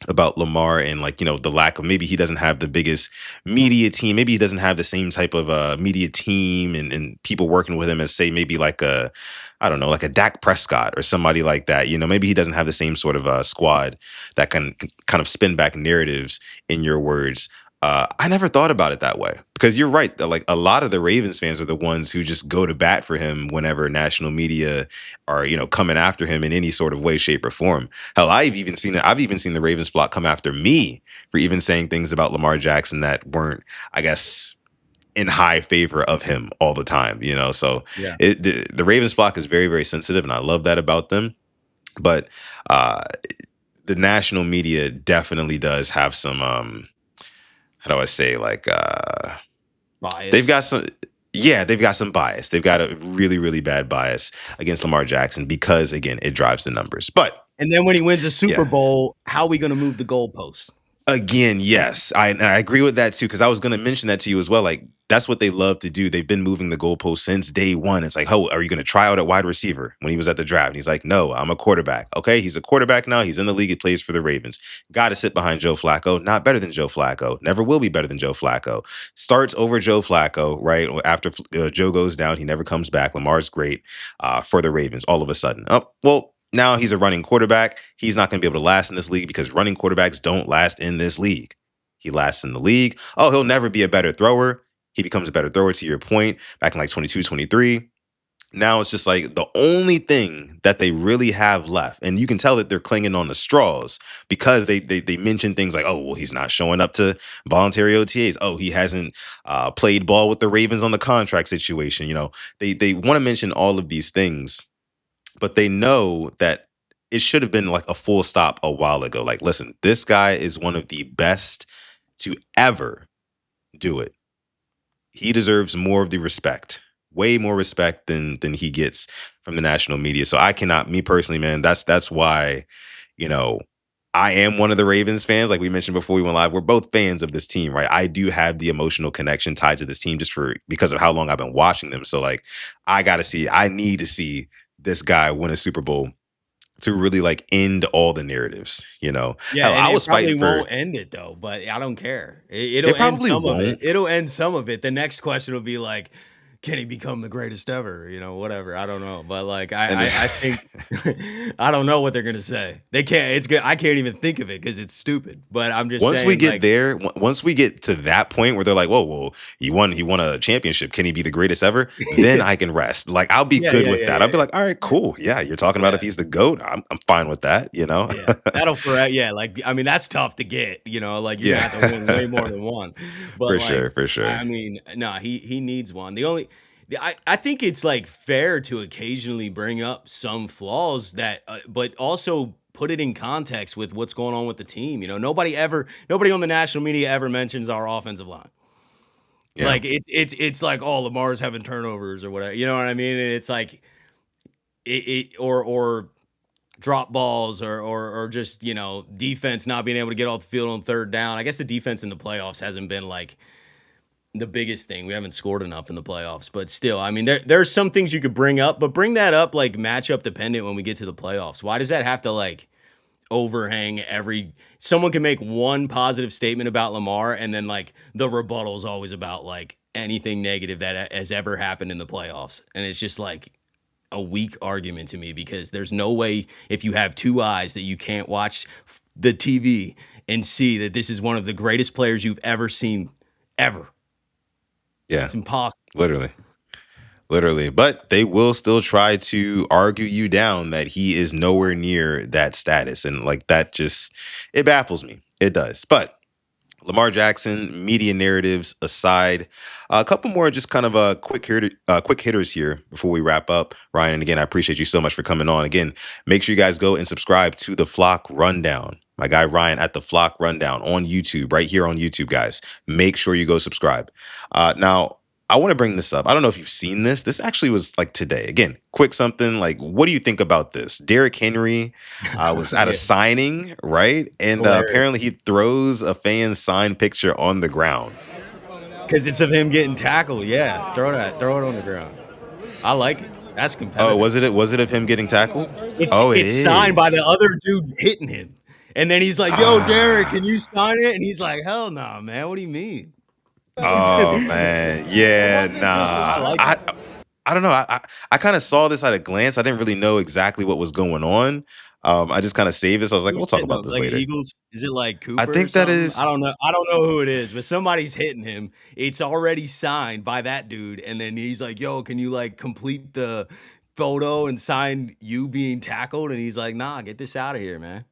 about Lamar and like the lack of, maybe he doesn't have the biggest media team, maybe he doesn't have the same type of media team and people working with him as say maybe like a, I don't know, like a Dak Prescott or somebody like that. Maybe he doesn't have the same sort of squad that can kind of spin back narratives, in your words. I never thought about it that way, because you're right. Like a lot of the Ravens fans are the ones who just go to bat for him whenever national media are coming after him in any sort of way, shape, or form. Hell, I've even seen the Ravens flock come after me for even saying things about Lamar Jackson that weren't, I guess, in high favor of him all the time. So Yeah. the Ravens flock is very, very sensitive, and I love that about them. But uh, the national media definitely does have some, how do I say, like they've Bias. got some. Yeah, they've got some bias. They've got a really, really bad bias against Lamar Jackson because, again, it drives the numbers. But And then when he wins a Super yeah, Bowl, how are we gonna move the goalposts? again, yes, I agree with that too, because I was going to mention that to you as well. Like that's what they love to do. They've been moving the goalpost since day one. It's like, oh, are you going to try out at wide receiver when he was at the draft? And he's like, no, I'm a quarterback. Okay, he's a quarterback now. He's in the league. He plays for the Ravens. Got to sit behind Joe Flacco. Not better than Joe Flacco. Never will be better than Joe Flacco. Starts over Joe Flacco, right? After Joe goes down, he never comes back. Lamar's great for the Ravens all of a sudden. Oh, well, now he's a running quarterback. He's not going to be able to last in this league because running quarterbacks don't last in this league. He lasts in the league. Oh, he'll never be a better thrower. He becomes a better thrower, to your point, back in like 22, 23. Now it's just like the only thing that they really have left. And you can tell that they're clinging on the straws because they mention things like, oh, well, he's not showing up to voluntary OTAs. Oh, he hasn't played ball with the Ravens on the contract situation. They want to mention all of these things, but they know that it should have been like a full stop a while ago. Like, listen, this guy is one of the best to ever do it. He deserves more of the respect, way more respect than he gets from the national media. So I cannot, me personally, man, that's why, you know, I am one of the Ravens fans. Like we mentioned before we went live, we're both fans of this team, right? I do have the emotional connection tied to this team just because of how long I've been watching them. So like I need to see this guy win a Super Bowl to really like end all the narratives. Yeah, Hell, and I it was probably fighting for won't end it though, but I don't care. It'll it end probably some of it. won't. It'll end some of it. The next question will be like, can he become the greatest ever? Whatever. I don't know. But like And I think I don't know what they're gonna say. They can't it's good. I can't even think of it because it's stupid. But I'm just once we saying, get like, there, once we get to that point where they're like, "Whoa, well, he won a championship. Can he be the greatest ever?" Then I can rest. Like I'll be yeah, good yeah, with yeah, that. yeah, I'll be like, "All right, cool. Yeah, you're talking about yeah. if he's the goat. I'm fine with that." Yeah, that'll forever. Yeah, like I mean, that's tough to get. Like you're gonna Yeah, have to win way more than one. But for like, sure, for sure. I mean, no, he needs one. I think it's like fair to occasionally bring up some flaws but also put it in context with what's going on with the team. Nobody on the national media ever mentions our offensive line. Yeah, Like it's like, oh, Lamar's having turnovers or whatever. You know what I mean? And it's like or drop balls or just defense not being able to get off the field on third down. I guess the defense in the playoffs hasn't been like the biggest thing. We haven't scored enough in the playoffs, but still, I mean, there's some things you could bring up, but bring that up like matchup dependent when we get to the playoffs. Why does that have to like overhang someone can make one positive statement about Lamar and then like the rebuttal is always about like anything negative that has ever happened in the playoffs. And it's just like a weak argument to me because there's no way if you have two eyes that you can't watch the TV and see that this is one of the greatest players you've ever seen ever. yeah, It's impossible. literally. Literally, but they will still try to argue you down that he is nowhere near that status. And like that just, it baffles me. It does. But Lamar Jackson, media narratives aside, a couple more just kind of quick hitters here before we wrap up. Ryan, and again, I appreciate you so much for coming on. Again, make sure you guys go and subscribe to the Flock Rundown. My guy Ryan at the Flock Rundown on YouTube, right here on YouTube, guys. Make sure you go subscribe. Now, I want to bring this up. I don't know if you've seen this. This actually was like today. Again, quick something. Like, what do you think about this? Derrick Henry was at a Yeah, signing, right? And hilarious. apparently he throws a fan's signed picture on the ground. Because it's of him getting tackled. Yeah, throw it on the ground. I like it. That's Oh, competitive. was it of him getting tackled? It's Oh, it it's signed by the is. other dude hitting him, and then he's like, "Yo, Derek, can Ah. you sign it?" And he's like, "Hell no, man. What do you mean?" Oh man. Yeah, I nah. like I it. I don't know. I kind of saw this at a glance. I didn't really know exactly what was going on. I just kind of saved this. I was like, we'll Who's talk hitting about him? this Like later. Eagles? Is it like I Cooper or think that something? is I don't know who it is, but somebody's hitting him. It's already signed by that dude, and then he's like, "Yo, can you like complete the photo and sign you being tackled?" And he's like, "Nah, get this out of here, man."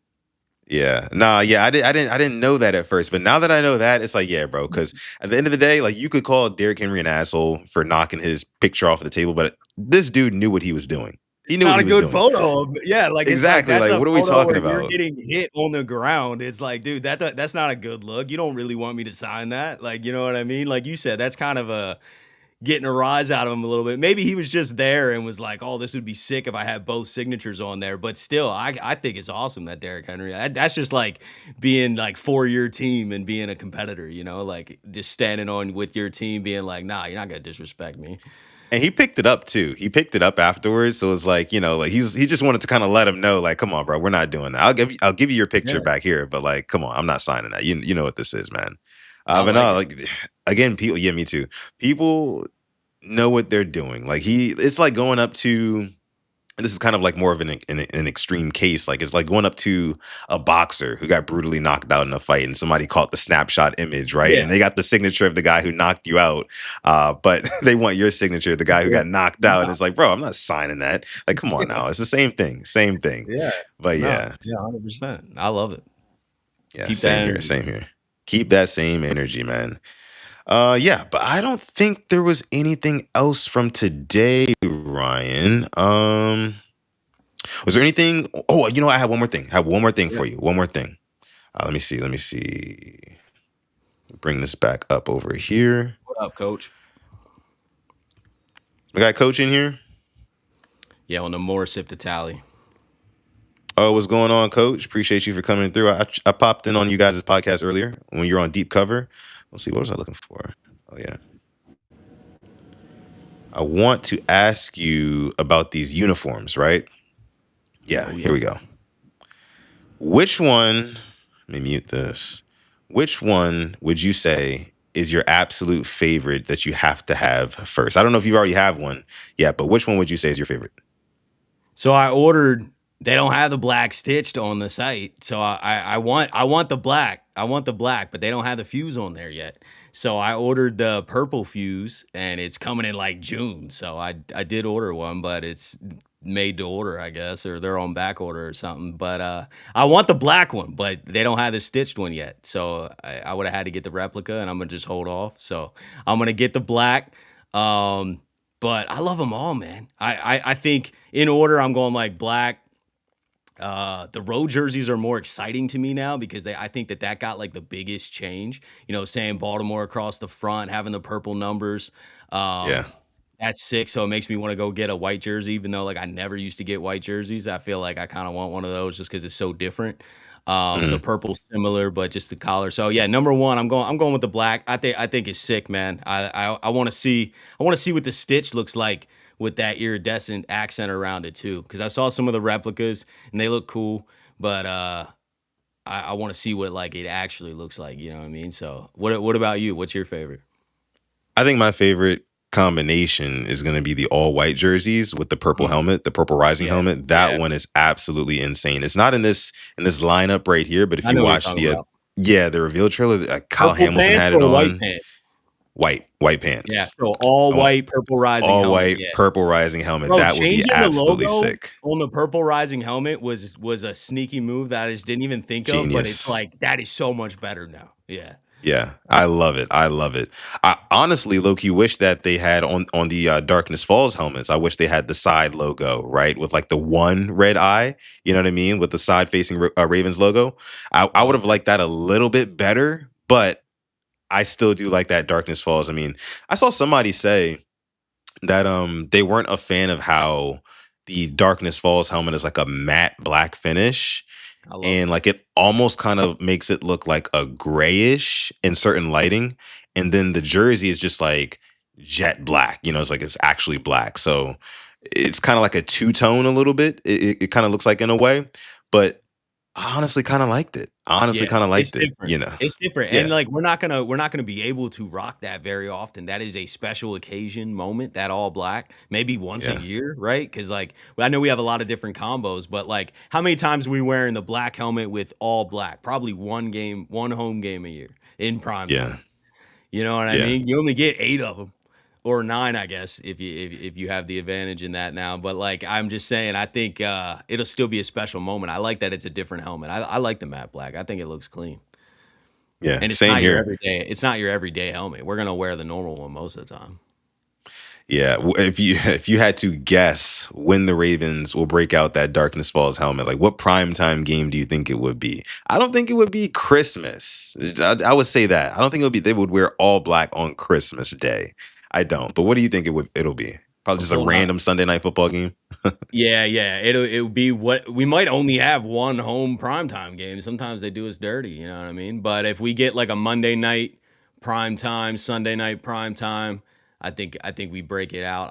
yeah. Nah, yeah, I didn't know that at first, but now that I know that, it's like, yeah, bro, because at the end of the day, like you could call Derrick Henry an asshole for knocking his picture off the table, but this dude knew what he was doing. He It's knew what not a he was good doing. photo yeah, like, it's like, Exactly. that's Like, a what are we photo talking where you're about? getting hit on the ground. It's like, dude, that's not a good look. You don't really want me to sign that. Like, you know what I mean? Like you said, that's kind of a getting a rise out of him a little bit. Maybe he was just there and was like, "Oh, this would be sick if I had both signatures on there." But still, I think it's awesome that Derrick Henry. That's just like being like for your team and being a competitor. You know, like just standing on with your team, being like, "Nah, you're not gonna disrespect me." And he picked it up too. He picked it up afterwards. So it's like, like he just wanted to kind of let him know, like, come on, bro, we're not doing that. I'll give you your picture Yeah, back here, but like, come on, I'm not signing that. You know what this is, man. I But like no, it. like again, people, yeah, me too. People know what they're doing. Like it's like going up to. This is kind of like more of an extreme case. Like it's like going up to a boxer who got brutally knocked out in a fight, and somebody caught the snapshot image, right? Yeah. And they got the signature of the guy who knocked you out, but they want your signature, the guy who Yeah. got knocked out. And No. it's like, bro, I'm not signing that. Like, come on now, it's the same thing, same thing. Yeah. But No. yeah, Yeah, 100%. I love it. yeah, Keep that same here, energy. same here. Keep that same energy, man. Yeah, but I don't think there was anything else from today, Ryan. Was there anything? Oh, I have one more thing. I have one more thing Yeah. for you. One more thing. Let me see. Let me see. Bring this back up over here. What up, coach? We got Coach in here. Yeah, on the more sip to tally. Oh, what's going on, Coach? Appreciate you for coming through. I popped in on you guys' podcast earlier when you were on Deep Cover. Let's see. What was I looking for? Oh yeah. I want to ask you about these uniforms, right? Yeah. Oh Here yeah. we go. Which one? Let me mute this. Which one would you say is your absolute favorite that you have to have first? I don't know if you already have one yet, but which one would you say is your favorite? So I ordered they don't have the black stitched on the site. So I want the black. I want the black, but they don't have the fuse on there yet. So I ordered the purple fuse and it's coming in like June. So I did order one, but it's made to order, I guess, or they're on back order or something. But I want the black one, but they don't have the stitched one yet. So I would have had to get the replica and I'm gonna just hold off. So I'm gonna get the black. Um, but I love them all, man. I think in order I'm going like black. The road jerseys are more exciting to me now because I think that got like the biggest change. You know, saying Baltimore across the front, having the purple numbers. Yeah. Um, that's sick. So it makes me want to go get a white jersey, even though like I never used to get white jerseys. I feel like I kind of want one of those just because it's so different. The Mhm. purple's similar, but just the collar. So yeah, number one, I'm going with the black. I think it's sick, man. I want to see what the stitch looks like with that iridescent accent around it too. Because I saw some of the replicas and they look cool, but I want to see what like it actually looks like. You know what I mean? So what about you? What's your favorite? I think my favorite combination is going to be the all white jerseys with the purple Mhm. helmet, the purple rising Yeah, helmet. That yeah. one is absolutely insane. It's not in this lineup right here, but if I you know what you're watch talking the about. the reveal trailer, Kyle Purple Hamilton pants had it or white on. pants? White Yeah, pants. so all I want white, purple rising all helmet. white, Yeah. purple rising helmet. Bro, That would be changing the absolutely logo sick. on the purple rising helmet was a sneaky move that I just didn't even think of, but it's Genius. like that is so much better now. Yeah. Yeah, I love it. I love it. I honestly, low-key wish that they had on the Darkness Falls helmets. I wish they had the side logo, right, with like the one red eye. You know what I mean, with the side facing Ravens logo. I Oh, would have yeah. liked that a little bit better, but I still do like that Darkness Falls. I mean, I saw somebody say that they weren't a fan of how the Darkness Falls helmet is like a matte black finish, I love and it. like it almost kind of makes it look like a grayish in certain lighting, and then the jersey is just like jet black. It's like it's actually black. So it's kind of like a two tone a little bit. It kind of looks like in a way, but I honestly kind of liked it. I honestly Yeah, kind of it's liked it. different. It's different, and, Yeah, like, we're not gonna be able to rock that very often. That is a special occasion moment, that all black, maybe once a yeah, year, right? Because like, well, I know we have a lot of different combos, but, like, how many times are we wearing the black helmet with all black? Probably 1 game, 1 home game a year in prime yeah, time. You know what I yeah. mean? You only get 8 of them or 9, I guess, if you have the advantage in that now, but, like, I'm just saying, I think, it'll still be a special moment. I like that it's a different helmet. I like the matte black. I think it looks clean. Yeah, And same here. it's not your everyday helmet. We're gonna wear the normal one most of the time. Yeah, if you had to guess when the Ravens will break out that Darkness Falls helmet, like what primetime game do you think it would be? I don't think it would be Christmas. I would say that. I don't think it would be. They would wear all black on Christmas Day. I don't. But what do you think it'll be? Probably just a Hold on. random Sunday night football game. Yeah, yeah. It'll be what we might only have one home primetime game. Sometimes they do us dirty, you know what I mean? But if we get like a Monday night prime time, Sunday night prime time, I think we break it out.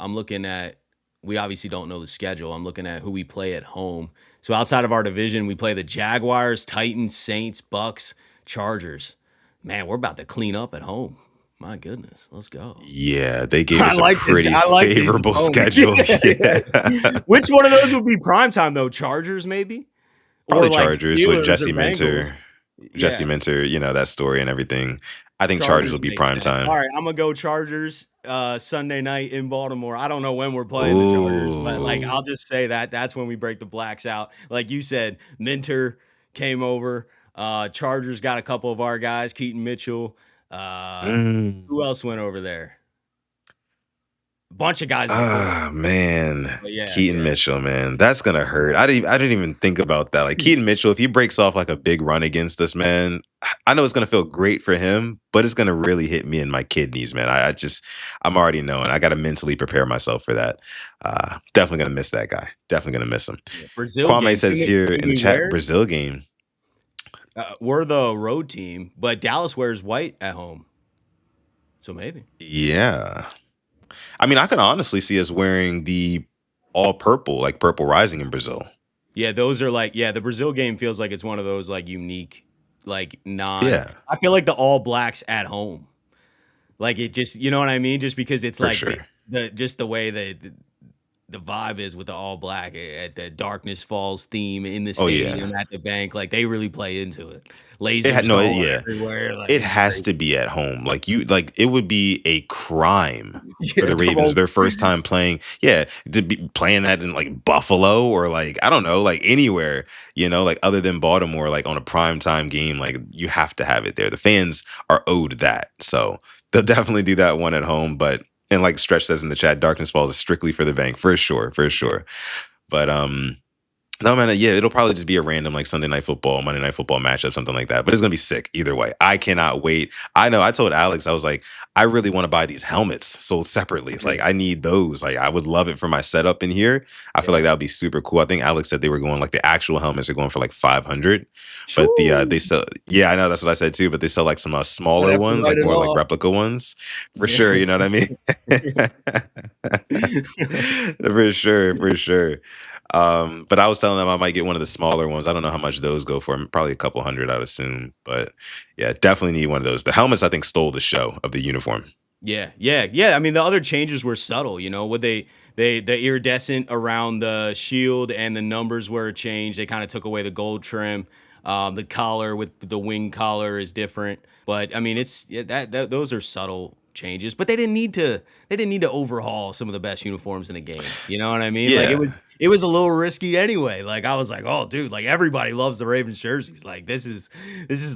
We obviously don't know the schedule. I'm looking at who we play at home. So outside of our division, we play the Jaguars, Titans, Saints, Bucks, Chargers. Man, we're about to clean up at home. My goodness, let's go. Yeah, they gave I us a like this. pretty I like these favorable moments. schedule. Yeah. Which one of those would be prime time though? Chargers maybe, or Probably like Chargers with Steelers or Jesse Minter. Bengals. Jesse Yeah, Minter, that story and everything. I think Chargers will Chargers be makes prime sense. All time. right, I'm gonna go Chargers. Sunday night in Baltimore. I don't know when we're playing the Chargers, but like Ooh. I'll just say that's when we break the blacks out. Like you said, Minter came over. Chargers got a couple of our guys, Keaton Mitchell. Uh, Mm. who else went over there? Bunch of guys in the portal. Ah, man. But yeah, Keaton yeah. Mitchell, man. That's gonna hurt. I didn't even think about that. Like Keaton Mitchell, if he breaks off like a big run against us, man, I know it's gonna feel great for him, but it's gonna really hit me in my kidneys, man. I'm already knowing. I gotta mentally prepare myself for that. Definitely gonna miss that guy. Definitely gonna miss him. Yeah, Brazil Kwame game. says here Can in the we chat, wear? Brazil game. We're the road team, but Dallas wears white at home, so maybe. Yeah. I mean, I can honestly see us wearing the all purple, like purple rising in Brazil. Yeah, those are like the Brazil game feels like it's one of those like unique, like non. Yeah, I feel like the All Blacks at home, like it just you know what I mean, just because it's for like sure. the just the way the vibe is with the All Black at the Darkness Falls theme in the Oh yeah. stadium at the bank, like they really play into it. Lasers going Yeah. everywhere, like It it's has crazy. to be at home. Like it would be a crime for Yeah, the come Ravens on. their first time playing. Yeah, to be playing that in like Buffalo or like I don't know, like anywhere, like other than Baltimore, like on a prime time game, like you have to have it there. The fans are owed that. So they'll definitely do that one at home. But and like Stretch says in the chat, Darkness Falls is strictly for the bank, for sure, for sure. But no man, yeah, it'll probably just be a random like Sunday night football, Monday night football matchup, something like that. But it's gonna be sick either way. I cannot wait. I know. I told Alex, I was like, I really want to buy these helmets sold separately. Like, Mm, I need those. Like, I would love it for my setup in here. I feel like yeah. that would be super cool. I think Alex said they were going like the actual helmets are going for like 500, but they Shoo. sell. Yeah, I know that's what I said too. But they sell like some I'd smaller have to ones, write like it more like off. replica ones, for Yeah. sure. You know what I mean? For sure, for sure. But I was telling them I might get one of the smaller ones. I don't know how much those go for. Probably a couple hundred, I'd assume. But yeah, definitely need one of those. The helmets, I think, stole the show of the uniform. Yeah, yeah, yeah. I mean, the other changes were subtle. What the iridescent around the shield and the numbers were changed. They kind of took away the gold trim. The collar with the wing collar is different. But I mean, it's yeah, that those are subtle changes. But they didn't need to. They didn't need to overhaul some of the best uniforms in the game. You know what I mean? Like Yeah, it was a little risky anyway. Like I was like, oh, dude, like everybody loves the Ravens jerseys. Like this is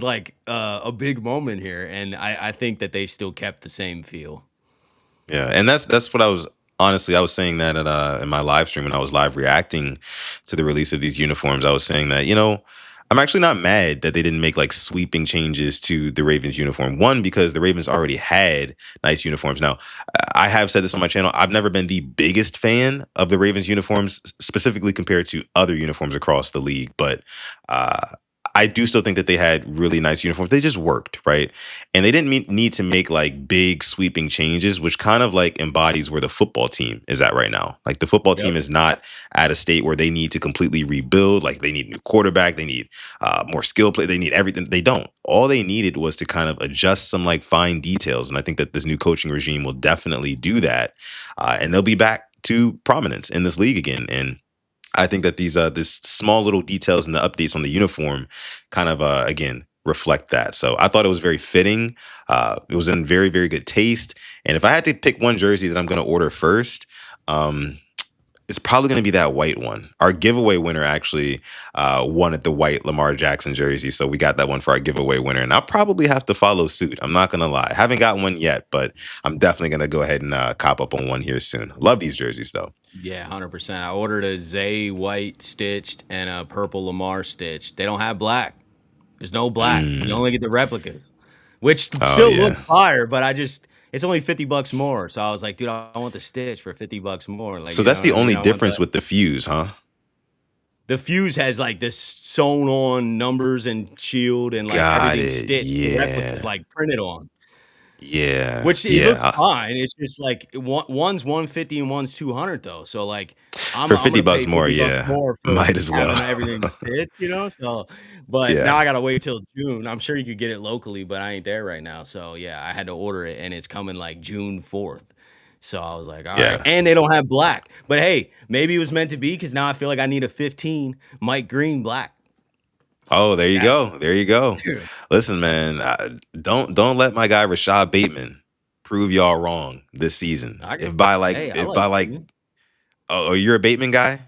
like a big moment here, and I think that they still kept the same feel. yeah, and that's what I was honestly. I was saying that in my live stream when I was live reacting to the release of these uniforms. I was saying that I'm actually not mad that they didn't make like sweeping changes to the Ravens uniform. One, because the Ravens already had nice uniforms. Now, I have said this on my channel. I've never been the biggest fan of the Ravens uniforms, specifically compared to other uniforms across the league. But uh, I do still think that they had really nice uniforms. They just worked, right? And they didn't need to make like big sweeping changes, which kind of like embodies where the football team is at right now. Like the football Yep. team is not at a state where they need to completely rebuild. Like they need a new quarterback, they need more skill play, they need everything. They don't. All they needed was to kind of adjust some like fine details, and I think that this new coaching regime will definitely do that, and they'll be back to prominence in this league again. And I think that these this small little details and the updates on the uniform kind of again reflect that. So I thought it was very fitting. It was in very, very good taste. And if I had to pick one jersey that I'm going to order first, um, it's probably going to be that white one. Our giveaway winner actually wanted the white Lamar Jackson jersey, so we got that one for our giveaway winner. And I'll probably have to follow suit. I'm not going to lie. I haven't got one yet, but I'm definitely going to go ahead and cop up on one here soon. Love these jerseys though. Yeah, 100%. I ordered a Zay white stitched and a purple Lamar stitched. They don't have black. There's no black. You Mm. only get the replicas, which Oh still looks yeah. fire, but it's only $50 more. So I was like, dude, I want the stitch for $50 more. Like, So you know that's what the I mean? only I want difference the with the fuse, huh? the fuse has like this sewn on numbers and shield and like Got everything it. stitched. The replicas Yeah. like printed on. Yeah. Which it Yeah. looks fine. It's just like one's 150 and one's 200 though. So like I'm For I'm 50 gonna bucks pay more, 50 bucks yeah. more for Might as having well. everything stitched, you know? So but now Yeah. I gotta wait till June. I'm sure you could get it locally, but I ain't there right now. So yeah, I had to order it and it's coming like June 4th. So I was like, all right. Yeah. And they don't have black. But hey, maybe it was meant to be because now I feel like I need a 15 Mike Green black. Oh, there you That's go. There you go. dude. Listen, man, don't let my guy Rashod Bateman prove y'all wrong this season. I If by like hey, I if like by like Bateman. oh, you're a Bateman guy?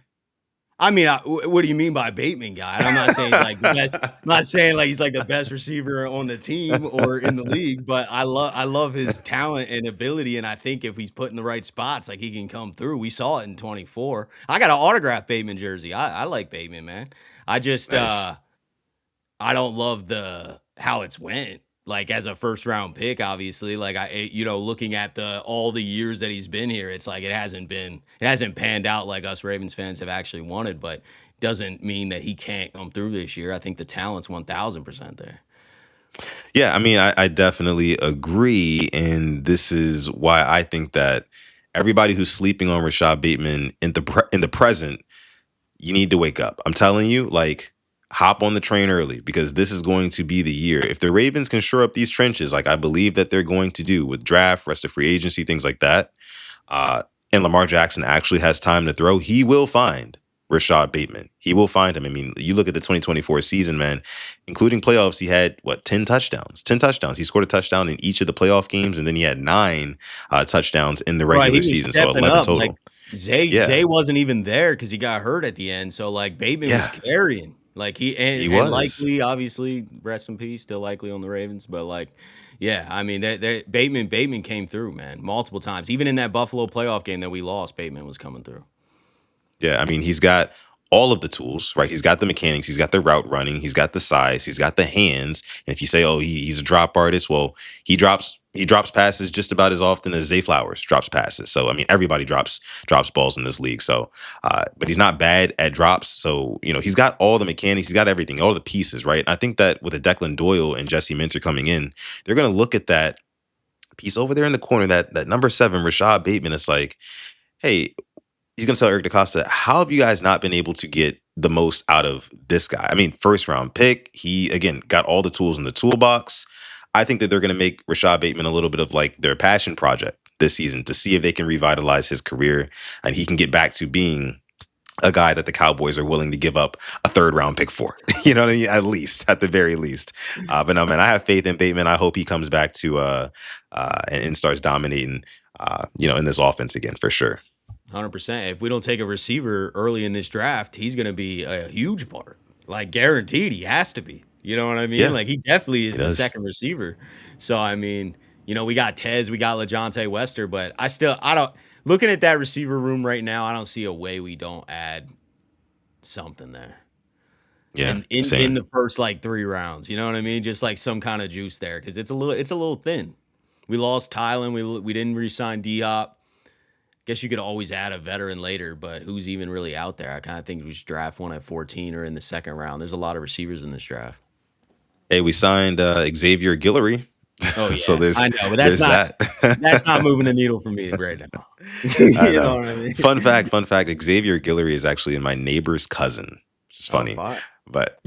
I mean, what do you mean by Bateman guy? And I'm not saying he's like the best. I'm not saying like he's like the best receiver on the team or in the league, but I love his talent and ability, and I think if he's put in the right spots, like he can come through. We saw it in 24. I got an autographed Bateman jersey. I like Bateman, man. I just Nice. I don't love the how it's went. Like as a first round pick, obviously, like looking at the all the years that he's been here, it's like it hasn't panned out like us Ravens fans have actually wanted, but doesn't mean that he can't come through this year. I think the talent's 1000% there. Yeah, I mean, I definitely agree, and this is why I think that everybody who's sleeping on Rashad Bateman in the present, you need to wake up. I'm telling you, like, hop on the train early because this is going to be the year. If the Ravens can shore up these trenches, like I believe that they're going to do with draft, rest of free agency, things like that, uh, and Lamar Jackson actually has time to throw, he will find Rashad Bateman. He will find him. I mean, you look at the 2024 season, man, including playoffs, he had what, 10 touchdowns? 10 touchdowns. He scored a touchdown in each of the playoff games, and then he had nine touchdowns in the Right, he regular was season. So stepping 11 up. Like total. Yeah. Zay wasn't even there because he got hurt at the end. So like Bateman was Yeah. carrying. Like he He and was. likely, obviously, rest in peace, still likely on the Ravens. But like, yeah, I mean that Bateman came through, man, multiple times. Even in that Buffalo playoff game that we lost, Bateman was coming through. Yeah, I mean, he's got all of the tools, right? He's got the mechanics, he's got the route running, he's got the size, he's got the hands. And if you say, "Oh, he's a drop artist," well, he drops passes just about as often as Zay Flowers drops passes. So I mean, everybody drops balls in this league. So, but he's not bad at drops. So he's got all the mechanics, he's got everything, all the pieces, right? I think that with a Declan Doyle and Jesse Minter coming in, they're going to look at that piece over there in the corner, that number 7, Rashad Bateman. It's like, hey, he's going to tell Eric DaCosta, how have you guys not been able to get the most out of this guy? I mean, first round pick. He, again, got all the tools in the toolbox. I think that they're going to make Rashad Bateman a little bit of like their passion project this season to see if they can revitalize his career and he can get back to being a guy that the Cowboys are willing to give up a third round pick for. You know what I mean? At the very least. But no, man, I have faith in Bateman. I hope he comes back to and starts dominating, in this offense again for sure. 100%. If we don't take a receiver early in this draft, he's going to be a huge part. Like guaranteed, he has to be. You know what I mean? Yeah, Like he definitely he is the does. second receiver. So I mean, we got Tez, we got LeJontay Wester, but I don't looking at that receiver room right now. I don't see a way we don't add something there. Yeah, and in same. the first like 3 rounds. You know what I mean? Just like some kind of juice there because it's a little thin. We lost Tylen. We didn't re-sign D-Hop. Guess you could always add a veteran later, but who's even really out there? I kind of think we should draft one at 14 or in the second round. There's a lot of receivers in this draft. Hey, we signed Xavier Guillory, Oh so yeah, I know, but there's that. that's not moving the needle for me right now. I You know know. what I mean? Fun fact. Xavier Guillory is actually my neighbor's cousin, which is Oh, funny. fine. But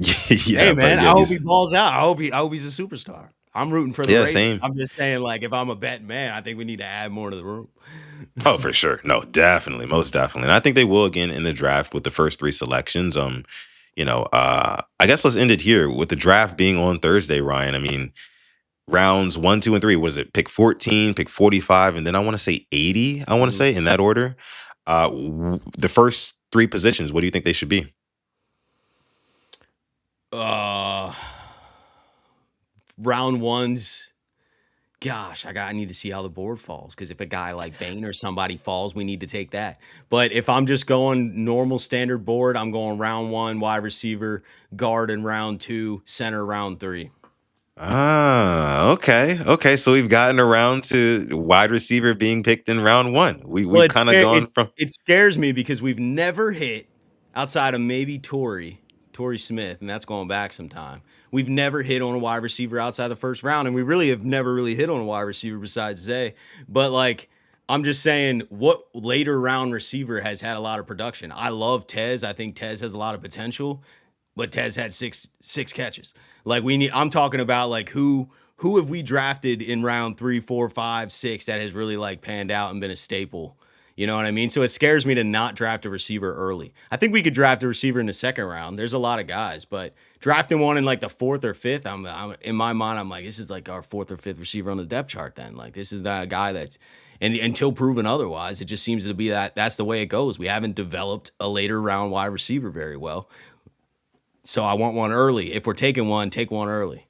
Hey, yeah, man, I hope he's he balls out. I hope he's a superstar. I'm rooting for the yeah, Ravens. same. I'm just saying, like, if I'm a betting man, I think we need to add more to the room. Oh, for sure. No, definitely, most definitely. And I think they will again in the draft with the first three selections. I guess let's end it here with the draft being on Thursday, Ryan. I mean, rounds 1, 2, and 3. Was it pick 14, pick 45, and then I want to say 80, I want to Mhm. say in that order. The first three positions, what do you think they should be? Uh, round ones. Gosh, I need to see how the board falls because if a guy like Bain or somebody falls, we need to take that. But if I'm just going normal standard board, I'm going round 1, wide receiver, guard in round 2, center round 3. Ah, okay. Okay. So we've gotten around to wide receiver being picked in round 1. Well, We've kind of gone from it scares me because we've never hit outside of maybe Torrey Smith, and that's going back some time. We've never hit on a wide receiver outside the first round, and we really have never really hit on a wide receiver besides Zay. But like, I'm just saying, what later round receiver has had a lot of production? I love Tez. I think Tez has a lot of potential, but Tez had six catches. Like I'm talking about like who have we drafted in round 3, 4, 5, 6 that has really like panned out and been a staple? You know what I mean? So it scares me to not draft a receiver early. I think we could draft a receiver in the second round. There's a lot of guys, but drafting one in like the 4th or 5th, I'm in my mind, I'm like, this is like our 4th or 5th receiver on the depth chart. Then like this is not a guy that's and until proven otherwise, it just seems to be that's the way it goes. We haven't developed a later round wide receiver very well. So I want one early. If we're taking one, take one early.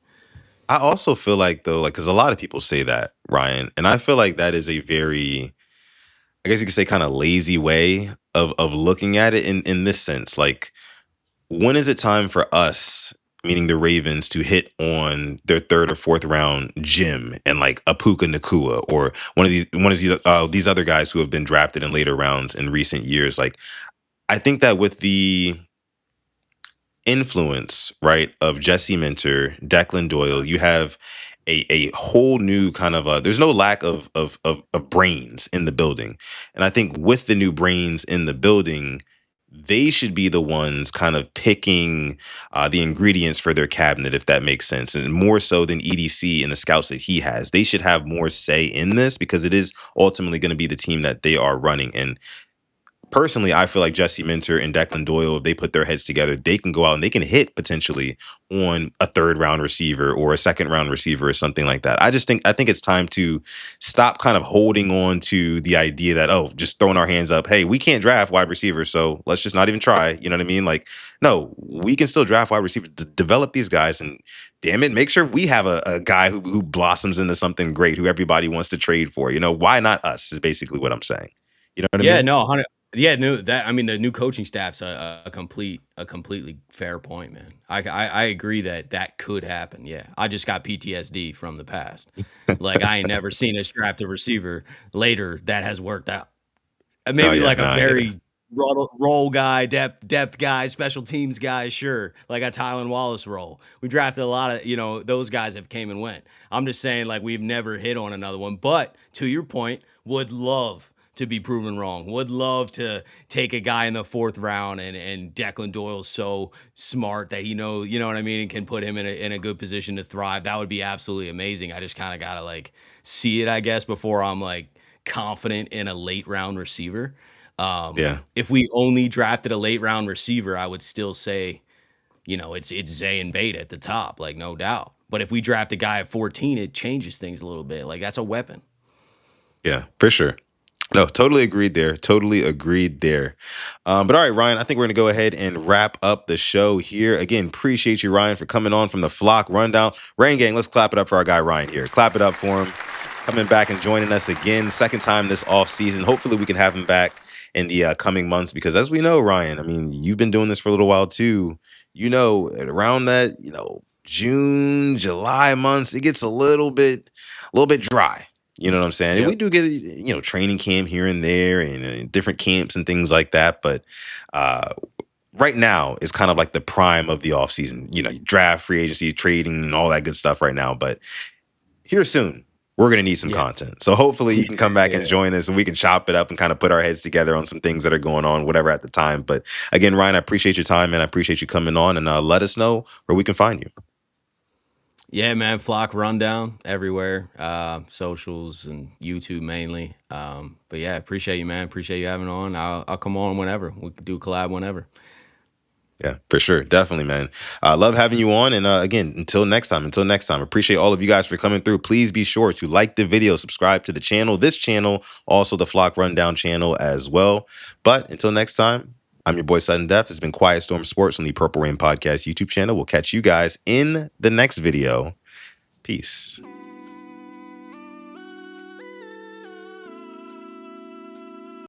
I also feel like though, like, because a lot of people say that, Ryan, and I feel like that is a very, I guess you could say, kind of lazy way of looking at it in this sense. Like, when is it time for us, meaning the Ravens, to hit on their third or fourth round Jim and like a Puka Nakua or one of these other guys who have been drafted in later rounds in recent years? Like, I think that with the influence, right, of Jesse Minter, Declan Doyle, you have a whole new kind of there's no lack of brains in the building. And I think with the new brains in the building, they should be the ones kind of picking the ingredients for their cabinet, if that makes sense. And more so than EDC and the scouts that he has. They should have more say in this because it is ultimately going to be the team that they are running. And personally, I feel like Jesse Minter and Declan Doyle, if they put their heads together, they can go out and they can hit potentially on a third round receiver or a second round receiver or something like that. I think it's time to stop kind of holding on to the idea that, oh, just throwing our hands up, hey, we can't draft wide receivers, so let's just not even try. You know what I mean? Like, no, we can still draft wide receivers, develop these guys, and damn it, make sure we have a guy who blossoms into something great, who everybody wants to trade for. You know, why not us? Is basically what I'm saying. You know what I Yeah, mean? no, 100. Yeah, no, that I mean the new coaching staff's a completely fair point, man. I agree that could happen. Yeah, I just got PTSD from the past. Like I ain't never seen us draft a receiver later that has worked out. No, Maybe yeah, like a no, I get it. very role guy, depth guy, special teams guy, sure. Like a Tylen Wallace role. We drafted a lot of those guys have came and went. I'm just saying like we've never hit on another one. But to your point, would love to be proven wrong. Would love to take a guy in the 4th round and Declan Doyle's so smart that you know what I mean, and can put him in a good position to thrive. That would be absolutely amazing. I just kind of gotta like see it, I guess, before I'm like confident in a late round receiver. Yeah. If we only drafted a late round receiver, I would still say, it's Zay and Bate at the top, like no doubt. But if we draft a guy at 14, it changes things a little bit. Like that's a weapon. Yeah, for sure. No, totally agreed there. Totally agreed there. But all right, Ryan, I think we're going to go ahead and wrap up the show here. Again, appreciate you, Ryan, for coming on from the Flock Rundown. Rain Gang, let's clap it up for our guy, Ryan, here. Clap it up for him. Coming back and joining us again, second time this off season. Hopefully we can have him back in the coming months, because as we know, Ryan, I mean, you've been doing this for a little while too. Around that, June, July months, it gets a little bit dry. You know what I'm saying? We Yep. do get training camp here and there, and different camps and things like that, but uh right now is kind of like the prime of the off season. Draft, free agency, trading, and all that good stuff right now. But here soon, we're gonna need some Yeah. content. So hopefully you can come back and Yeah. join us, and we can chop it up and kind of put our heads together on some things that are going on, whatever at the time. But again, Ryan, I appreciate your time, and I appreciate you coming on, and let us know where we can find you. Yeah, man. Flock Rundown everywhere, socials and YouTube mainly. But yeah, appreciate you, man. Appreciate you having on. I'll come on whenever. We could do a collab whenever. Yeah, for sure. Definitely, man. Love having you on. And again, until next time, appreciate all of you guys for coming through. Please be sure to like the video, subscribe to the channel, this channel, also the Flock Rundown channel as well. But until next time, I'm your boy Sudden Death. It's been Quiet Storm Sports on the Purple Rain Podcast YouTube channel. We'll catch you guys in the next video. Peace.